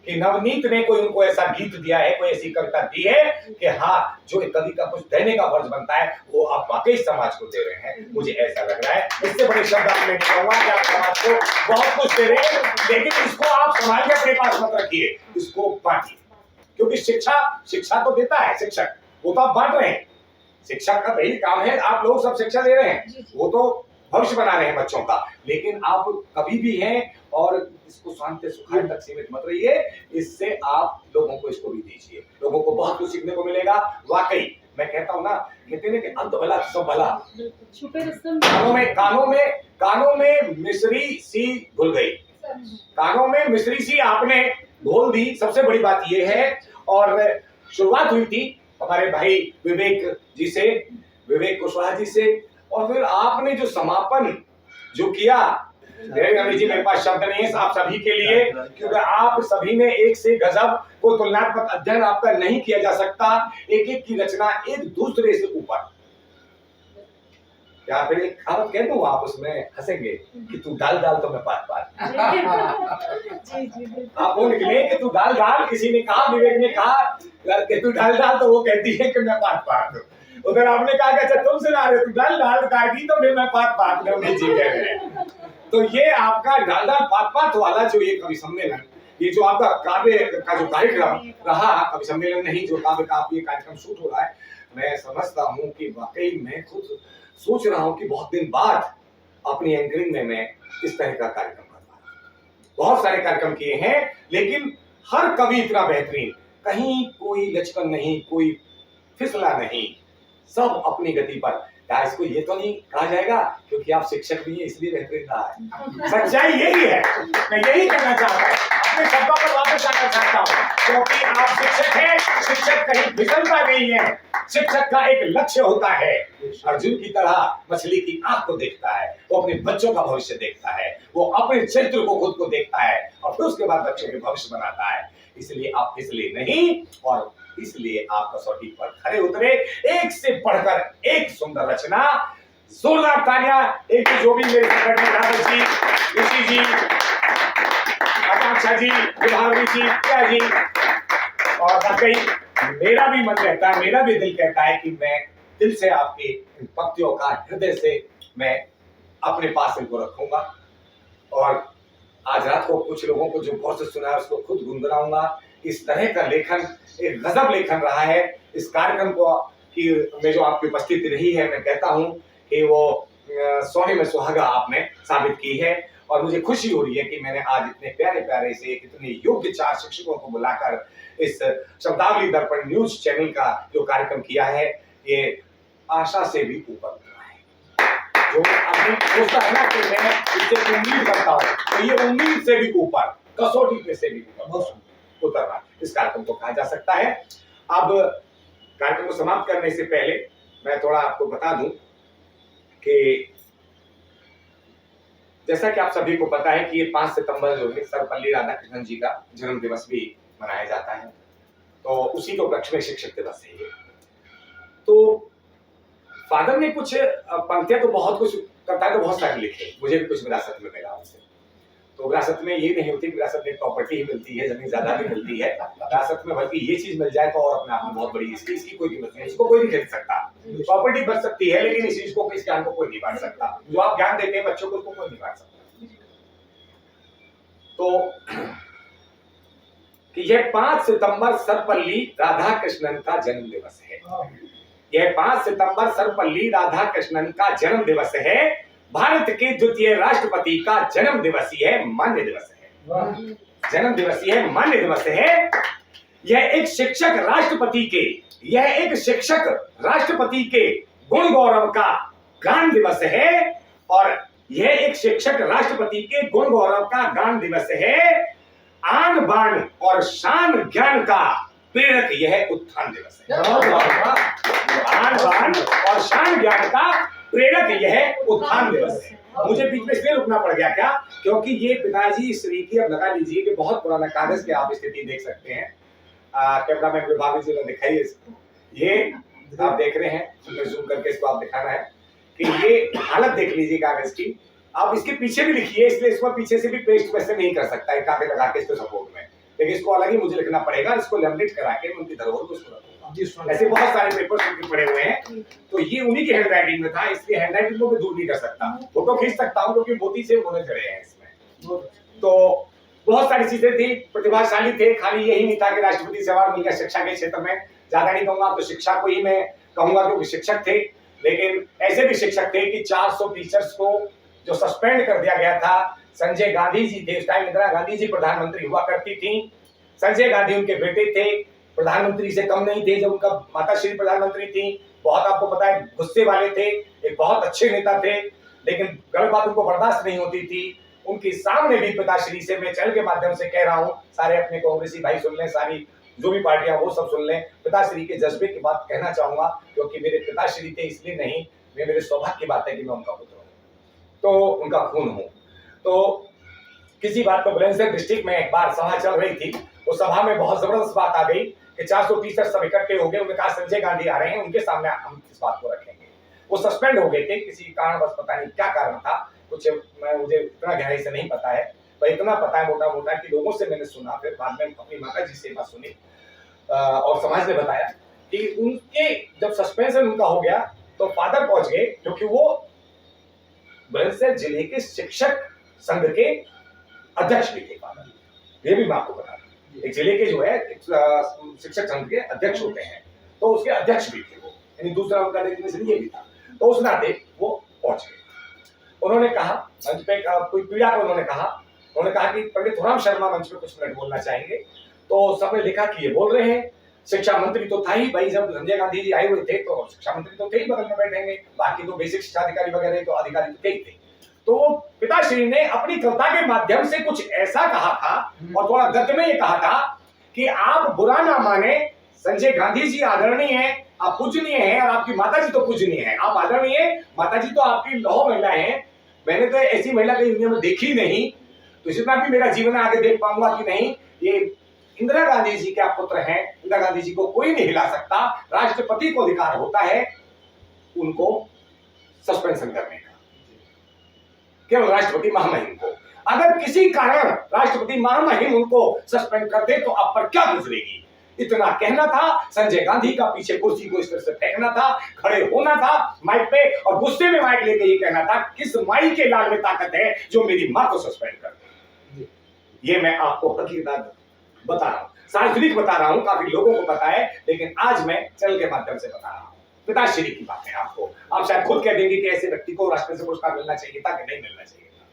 B: कि नवनीत ने कोई उनको ऐसा गीत दिया है, कोई ऐसी कविता दी है कि हाँ, जो एक कवि का कुछ देने का फर्ज बनता है वो आप वाकई समाज को दे रहे हैं। मुझे ऐसा लग रहा है, इससे बड़े शब्द आप नहीं कहूंगा कि आप समाज को बहुत कुछ दे रहे हैं, लेकिन इसको आप संभाल के अपने पास मत रखिए, इसको बांटिए। क्योंकि शिक्षा तो देता है शिक्षक, वो तो आप बांट रहे हैं। शिक्षक का यही काम है, आप लोग सब शिक्षा दे रहे हैं, वो तो भविष्य बना रहे हैं बच्चों का, लेकिन आप कभी भी हैं और इसको शांत सुखाय तक सीमित मत रहिए। इससे आप लोगों को इसको भी दीजिए, लोगों को बहुत कुछ सीखने को मिलेगा। वाकई मैं कहता हूँ ना, कहते हैं कि अंत भला सब भला। कानों में मिश्री सी घुल गई, कानों में मिश्री सी आपने घोल दी, सबसे बड़ी बात ये है। और शुरुआत हुई थी हमारे भाई विवेक कुशवाहा जी से, और फिर आपने जो समापन जो किया, गांधी जी मेरे पास शब्द नहीं है आप सभी के लिए, क्योंकि आप सभी ने एक से गजब को तुलनात्मक अध्ययन आपका नहीं किया जा सकता, एक एक की रचना एक दूसरे से ऊपर। या फिर एक कहावत कह दूं, आप उसमें हंसेंगे कि तू डाल डाल तो मैं पात पात। आप वो निकले कि तू डाल डाल, किसी ने कहा, विवेक ने कहा कि तू डाल डाल, तो वो कहती है कि मैं पात पात। उधर आपने कहा कि अच्छा तुम सुना रहे हो, तू डाल डाल कहेगी तो फिर मैं पात पात करूंगी जी कह रहे हैं। तो ये आपका डाल डाल पात पात वाला जो ये कवि सम्मेलन, ये जो आपका काव्य का जो कार्यक्रम रहा, कवि सम्मेलन नहीं, जो काव्य का ये कार्यक्रम शूट हो रहा है, मैं समझता हूँ कि वाकई मैं खुद सोच रहा हूँ कि बहुत दिन बाद अपनी एंकरिंग में मैं इस तरह का कार्यक्रम कर पा रहा हूँ। बहुत सारे कार्यक्रम किए हैं, लेकिन हर कवि इतना बेहतरीन, कहीं कोई लचकन नहीं, कोई फिसला नहीं, सब अपनी गति पर। क्या इसको ये तो नहीं कहा जाएगा क्योंकि आप शिक्षक भी हैं इसलिए बेहतरीन रहा है? सच्चाई यही है, मैं यही कहना चाहता हूँ, अपने शब्दों पर वापस आना चाहता हूँ, क्योंकि आप शिक्षक हैं। शिक्षक कहीं फिसलता नहीं है, शिक्षक का एक लक्ष्य होता है, अर्जुन की तरह मछली की आंख को देखता है, वो अपने बच्चों का भविष्य देखता है, वो अपने चरित्र को खुद को देखता है और फिर उसके बाद बच्चों के भविष्य बनाता है। इसलिए आप फिसले नहीं और इसलिए आप कसौटी पर खरे उतरे, एक से बढ़कर एक सुंदर रचना। जोरदार तालियां एक जो भी मेरे संकट में राघव जी, ऋषि जी, आकांक्षा जी, विभावरी जी, प्रिया जी, और वाकई मेरा भी मन रहता है, मेरा भी दिल कहता है कि मैं दिल से आपके इन पंक्तियों का हृदय से मैं अपने पास इनको रखूंगा और आज रात को कुछ लोगों को जो गौर से सुना है उसको खुद गुनगुनाऊंगा। इस तरह का लेखन एक गजब लेखन रहा है। इस कार्यक्रम को की में जो आपकी उपस्थिति रही है, मैं कहता हूं कि वो सोने में सुहागा आपने साबित की है और मुझे खुशी हो रही है कि मैंने आज इतने प्यारे प्यारे से इतने योग्य 4 शिक्षकों को बुलाकर इस शब्दावली दर्पण न्यूज चैनल का जो कार्यक्रम किया है, ये आशा से भी ऊपर उतरा है। जो अभी सोचता है ना कि मैं इससे उम्मीद करता हूँ, तो ये उम्मीद से भी ऊपर, कसौटी पे से भी ऊपर उतरना इस कार्यक्रम को कहा जा सकता है। अब कार्यक्रम को समाप्त करने से पहले मैं थोड़ा आपको बता दूं कि जैसा कि आप सभी को पता है कि ये 5 सितंबर जो है सर्वपल्ली राधाकृष्णन जी का जन्म दिवस भी मनाया जाता है, तो उसी के उपलक्ष्य में शिक्षक दिवस है ये। तो फादर ने कुछ पंक्तियां तो बहुत कुछ करता है, तो बहुत सारे लिखे, मुझे भी कुछ विरासत में मिला उनसे। तो विरासत में ये नहीं होती, विरासत में प्रॉपर्टी ही मिलती है, जमीन ज्यादा भी मिलती है विरासत में, बल्कि ये चीज मिल जाए तो और अपने आप में बहुत बड़ी, इसकी कोई कीमत नहीं, इसको कोई नहीं खरीद सकता। प्रॉपर्टी बच सकती है लेकिन इस चीज को, इस ज्ञान को कोई नहीं बांट सकता। जो आप ज्ञान देते हैं बच्चों को, उसको कोई नहीं बांट सकता। तो कि यह 5 सितंबर सर्वपल्ली राधाकृष्णन का जन्म दिवस है। यह 5 सितंबर सर्वपल्ली राधाकृष्णन का जन्म दिवस है। भारत के द्वितीय राष्ट्रपति का जन्म दिवस ही है, मान्य दिवस है, जन्म दिवस ही है, मान्य दिवस है। यह एक शिक्षक राष्ट्रपति के गुण गौरव का गान दिवस है और यह एक शिक्षक राष्ट्रपति के गुण गौरव का गान दिवस है। आन बान और शान ज्ञान का प्रेरक यह उत्थान दिवस है। आन बान और शान ज्ञान का प्रेरक यह उत्थान दिवस है। मुझे बीच में इसलिए रुकना पड़ गया क्या, क्योंकि ये पिताजी श्री की, अब लगा लीजिए कि बहुत पुराना कागज के आप स्थिति देख सकते हैं। कैमरामैन विभाग जी ने दिखाई इसको, ये आप देख रहे हैं, जूम करके इसको आप दिखाना है कि ये हालत देख लीजिए कागज की। आप इसके पीछे भी लिखिए, इसलिए इसको पीछे से भी पेस्ट वैसे नहीं कर सकता है कागज लगा के इसको सपोर्ट में, लेकिन इसको अलग ही मुझे लिखना पड़ेगा। इसको लैमिनेट करा के उनकी धरोहर को इसको रखूंगा। ऐसे बहुत सारे पेपर्स उनके पड़े हुए हैं, तो ये उन्हीं की हैंडराइटिंग में था, इसलिए हैंडराइटिंग को मैं दूर नहीं कर सकता। फोटो खींच सकता हूँ क्योंकि मोती से उन्होंने जड़े हैं इसमें। तो बहुत सारी चीजें थी, प्रतिभाशाली थे। खाली यही नहीं था कि राष्ट्रपति से अवार्ड मिल गया शिक्षा के क्षेत्र में, ज्यादा नहीं कहूंगा तो शिक्षा को ही मैं कहूंगा क्योंकि शिक्षक थे, लेकिन ऐसे भी शिक्षक थे कि 400 टीचर्स को जो सस्पेंड कर दिया गया था। संजय गांधी जी थे, उस टाइम इंदिरा गांधी जी प्रधानमंत्री हुआ करती थी। संजय गांधी उनके बेटे थे, प्रधानमंत्री से कम नहीं थे जब उनका माता श्री प्रधानमंत्री थी। बहुत आपको पता है गुस्से वाले थे, एक बहुत अच्छे नेता थे, लेकिन गलत बात उनको बर्दाश्त नहीं होती थी। उनके सामने भी पिताश्री से मैं चैनल के माध्यम से कह रहा हूँ, सारे अपने कांग्रेसी भाई सुन लें, सारी जो भी पार्टियां वो सब सुन लें। पिताश्री के जज्बे की बात कहना चाहूंगा, क्योंकि मेरे पिताश्री थे इसलिए नहीं, मेरे सौभाग्य की बात है कि मैं उनका पुत्र हूँ, तो उनका खून हूँ। तो किसी बात पर बुलंदशहर डिस्ट्रिक्ट में एक बार सभा चल रही थी, उस सभा में बहुत जबरदस्त बात आ गई कि 430 सब इकट्ठे हो गए। उन्होंने कहा संजय गांधी आ रहे हैं, उनके सामने हम इस बात को रखेंगे। वो सस्पेंड हो गए थे किसी कारणवश, पता नहीं क्या कारण था, कुछ मुझे इतना गहराई से नहीं पता है, पर इतना पता है मोटा मोटा कि लोगों से मैंने सुना, फिर बाद में अपनी माता जी से बात सुनी और समाज ने बताया कि उनके जब सस्पेंशन उनका हो गया तो फादर पहुंच गए, क्योंकि वो बुलंदशहर जिले के शिक्षक संघ के अध्यक्ष भी थे फादर, ये भी मैं आपको बता दूं। एक जिले के जो है शिक्षक संघ के अध्यक्ष होते हैं, तो उसके अध्यक्ष भी थे वो, यानी दूसरा उनका डेजिग्नेशन ये भी था। तो उस नाते वो पहुंच गए। उन्होंने कहा मंच पे कोई पीड़ा को उन्होंने कहा कि पंडित थोराम शर्मा मंच पे कुछ मिनट बोलना चाहेंगे। तो सबने लिखा कि ये बोल रहे हैं। शिक्षा मंत्री तो था ही भाई, जब संजय गांधी जी आए हुए थे तो शिक्षा मंत्री तो थे ही, बगल में बैठेंगे, बाकी तो बेसिक शिक्षा अधिकारी वगैरह तो अधिकारी तो थे ही थे। तो वो पिताश्री ने अपनी कविता के माध्यम से कुछ ऐसा कहा था और थोड़ा गद्य में ये कहा था कि आप बुरा ना माने, संजय गांधी जी आदरणीय हैं, आप पूजनीय हैं, और आपकी माता जी तो पूजनीय है। आप आदरणीय, माता जी तो आपकी लौह महिला है, मैंने तो ऐसी महिला कहीं दुनिया में देखी नहीं, तो इतना भी मेरा जीवन आगे देख पाऊंगा कि नहीं। ये इंदिरा गांधी जी के आप पुत्र हैं, इंदिरा गांधी जी को कोई नहीं हिला सकता, राष्ट्रपति को अधिकार होता है उनको सस्पेंशन करने का, केवल राष्ट्रपति महामहिम को। अगर किसी कारण राष्ट्रपति महामहिम उनको सस्पेंड कर दे तो आप पर क्या गुजरेगी, इतना कहना था। संजय गांधी का पीछे कुर्सी को इस तरह से फेंकना था, खड़े होना था माइक पे और गुस्से में माइक लेके ये कहना था, किस माई के लाल में ताकत है जो मेरी मां को सस्पेंड कर दे। ये मैं आपको हकीकत बता रहा हूं, सार्वजनिक बता रहा हूं, काफी लोगों को पता है, लेकिन आज मैं चैनल के माध्यम से बता रहा हूं। पिताश्री की बात है आपको, आप शायद खुद कह देंगे कि ऐसे व्यक्ति को राष्ट्रपति से पुरस्कार मिलना चाहिए था कि नहीं मिलना चाहिए था।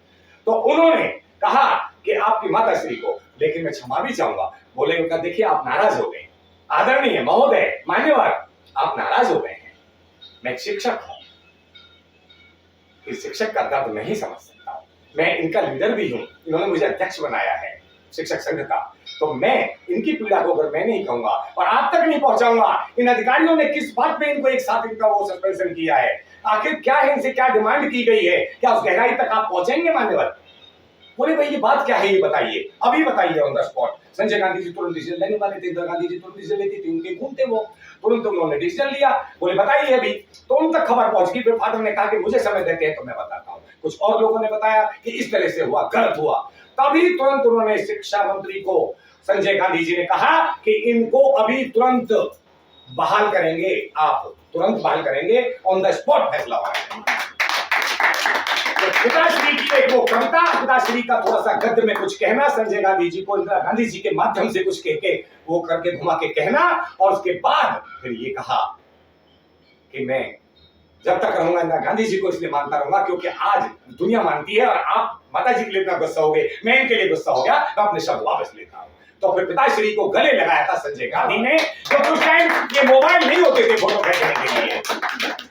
B: तो उन्होंने कहा कि आपकी माताश्री को, लेकिन मैं क्षमा भी चाहूंगा, बोले उनका देखिए आप नाराज हो गए, आदरणीय महोदय मान्यवर आप नाराज हो गए हैं, मैं एक शिक्षक हूं, इस शिक्षक का दर्द नहीं समझ सकता, मैं इनका लीडर भी हूं, इन्होंने मुझे अध्यक्ष बनाया है शिक्षक संघ का, तो मैं इनकी पीड़ा को अगर मैं नहीं कहूंगा और आप तक नहीं पहुंचाऊंगा, इन अधिकारियों ने किस बात पे इनको एक साथ इनका वो सस्पेंशन किया है, आखिर क्या है, इनसे क्या डिमांड की गई है, क्या उस गहराई तक आप पहुंचेंगे मान्यवर? बोले भाई ये बात क्या है, ये बताइए, अभी बताइए on the spot. Sanjay Gandhi ji तुरंत डिसीजन लेने वाले थे, इंदिरा गांधी जी तुरंत डिसीजन लेती थी, उनके घूमते वो, तुरंत उन्होंने डिसीजन लिया। बोले बताइए अभी, तो उन तक खबर पहुंच गई। फिर फादर ने कहा कि मुझे समय देते हैं तो मैं बताता हूँ। कुछ और लोगों ने बताया कि इस तरह से हुआ, गलत हुआ, तभी तुरंत उन्होंने शिक्षा मंत्री को, संजय गांधी जी ने कहा कि इनको अभी तुरंत बहाल करेंगे, आप तुरंत बहाल करेंगे, ऑन द स्पॉट फैसला होगा। पिताश्री की एक वो कविता, पिताश्री का थोड़ा सा गद्य में कुछ कहना, संजय गांधी जी को इंदिरा गांधी जी के माध्यम से कुछ कह के वो करके घुमा के कहना, और उसके बाद फिर ये कहा कि मैं जब तक रहूंगा इंदिरा गांधी जी को इसलिए मानता रहूंगा क्योंकि आज दुनिया मानती है, और आप माता जी के लिए इतना गुस्सा हो गए, मैं इनके लिए गुस्सा हो गया, मैं अपने शब्द वापस लेता हूं। तो फिर पिताश्री को गले लगाया था संजय गांधी ने, तो उस टाइम ये मोबाइल नहीं होते थे फोटो खींचने के लिए,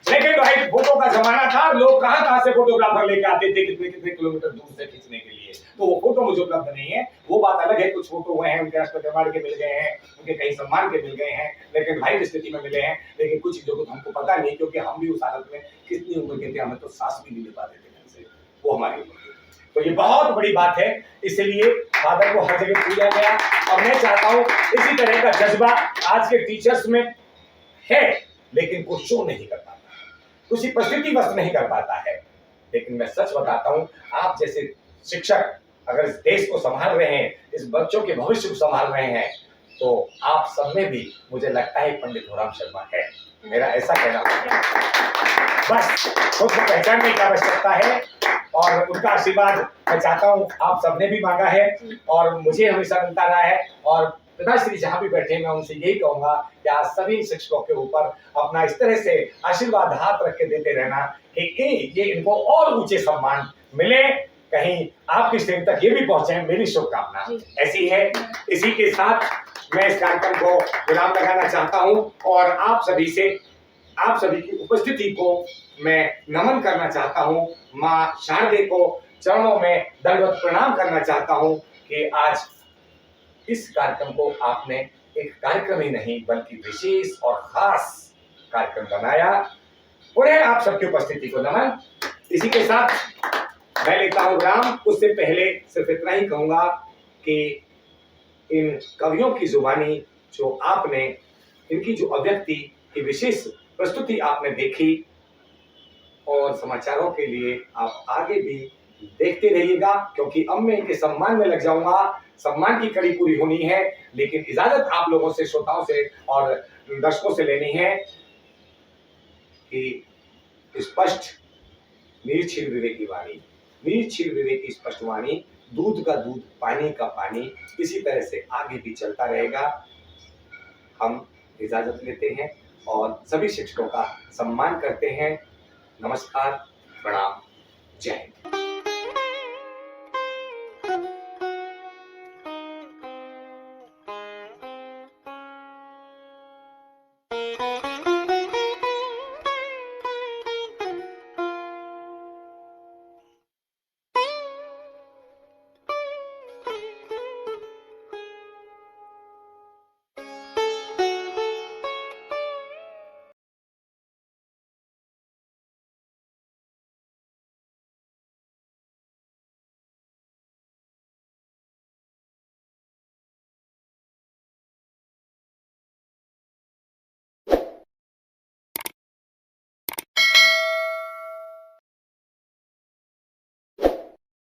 B: लेकिन भाई फोटो का जमाना था, लोग कहां से फोटोग्राफर लेके आते थे कितने कितने किलोमीटर दूर से खींचने के लिए, तो वो फोटो मुझे उपलब्ध नहीं है। वो बात अलग है, कुछ फोटो हुए हैं उनके राष्ट्रपति अवार्ड के मिल गए हैं, उनके कई सम्मान के मिल गए हैं, लेकिन भाई स्थिति में मिले हैं, लेकिन कुछ चीजों को हमको पता नहीं, क्योंकि हम भी उस हालत में कितनी उम्र के थे, हमें तो सांस भी नहीं ले पाते थे ढंग से, वो हमारी उम्र थी। तो ये बहुत बड़ी बात है, इसलिए फादर को हर जगह पूजा गया, और मैं चाहता हूं इसी तरह का जज्बा आज के टीचर्स में है, लेकिन कुछ शो नहीं कर पाता, कुछ परिस्थिति बस नहीं कर पाता है। लेकिन मैं सच बताता हूं, आप जैसे शिक्षक अगर इस देश को संभाल रहे हैं, इस बच्चों के भविष्य को संभाल रहे हैं, तो आप सब में भी मुझे लगता है पंडित थोराम शर्मा है, मेरा ऐसा कहना है। बस खुद को पहचानने की आवश्यकता है, और उनका आशीर्वाद मैं चाहता हूं आप सबने भी मांगा है और मुझे हमेशा मिलता रहा है। और पिताश्री जहां भी बैठे, मैं उनसे यही कहूंगा कि आज सभी शिक्षकों के ऊपर अपना इस तरह से आशीर्वाद हाथ रख के देते रहना कि ये इनको और ऊंचे सम्मान मिले, कहीं आपकी श्रेणी तक ये भी पहुंचे, मेरी शुभकामना ऐसी है। इसी के साथ मैं इस कार्यक्रम को विराम लगाना चाहता हूं, और आप सभी की उपस्थिति को मैं नमन करना चाहता हूं, मां शारदे को चरणों में दंडवत प्रणाम करना चाहता हूं कि आज इस कार्यक्रम को आपने एक कार्यक्रम ही नहीं बल्कि विशेष और खास कार्यक्रम बनाया। पुनः आप सबकी उपस्थिति को नमन। इसी के साथ मैं लेता हूं विराम। उससे पहले सिर्फ इतना ही कहूंगा कि इन कवियों की जुबानी जो आपने, इनकी जो अभिव्यक्ति की विशेष प्रस्तुति आपने देखी, और समाचारों के लिए आप आगे भी देखते रहिएगा, क्योंकि अब मैं इनके सम्मान में लग जाऊंगा। सम्मान की कड़ी पूरी होनी है, लेकिन इजाजत आप लोगों से, श्रोताओं से और दर्शकों से लेनी है कि स्पष्ट निरीक्षीर विवेक की वाणी, निरीक्षीर विवेक की स्पष्ट वाणी, दूध का दूध, पानी का पानी, इसी तरह से आगे भी चलता रहेगा। हम इजाजत लेते हैं और सभी शिक्षकों का सम्मान करते हैं। नमस्कार, प्रणाम, जय हिंद।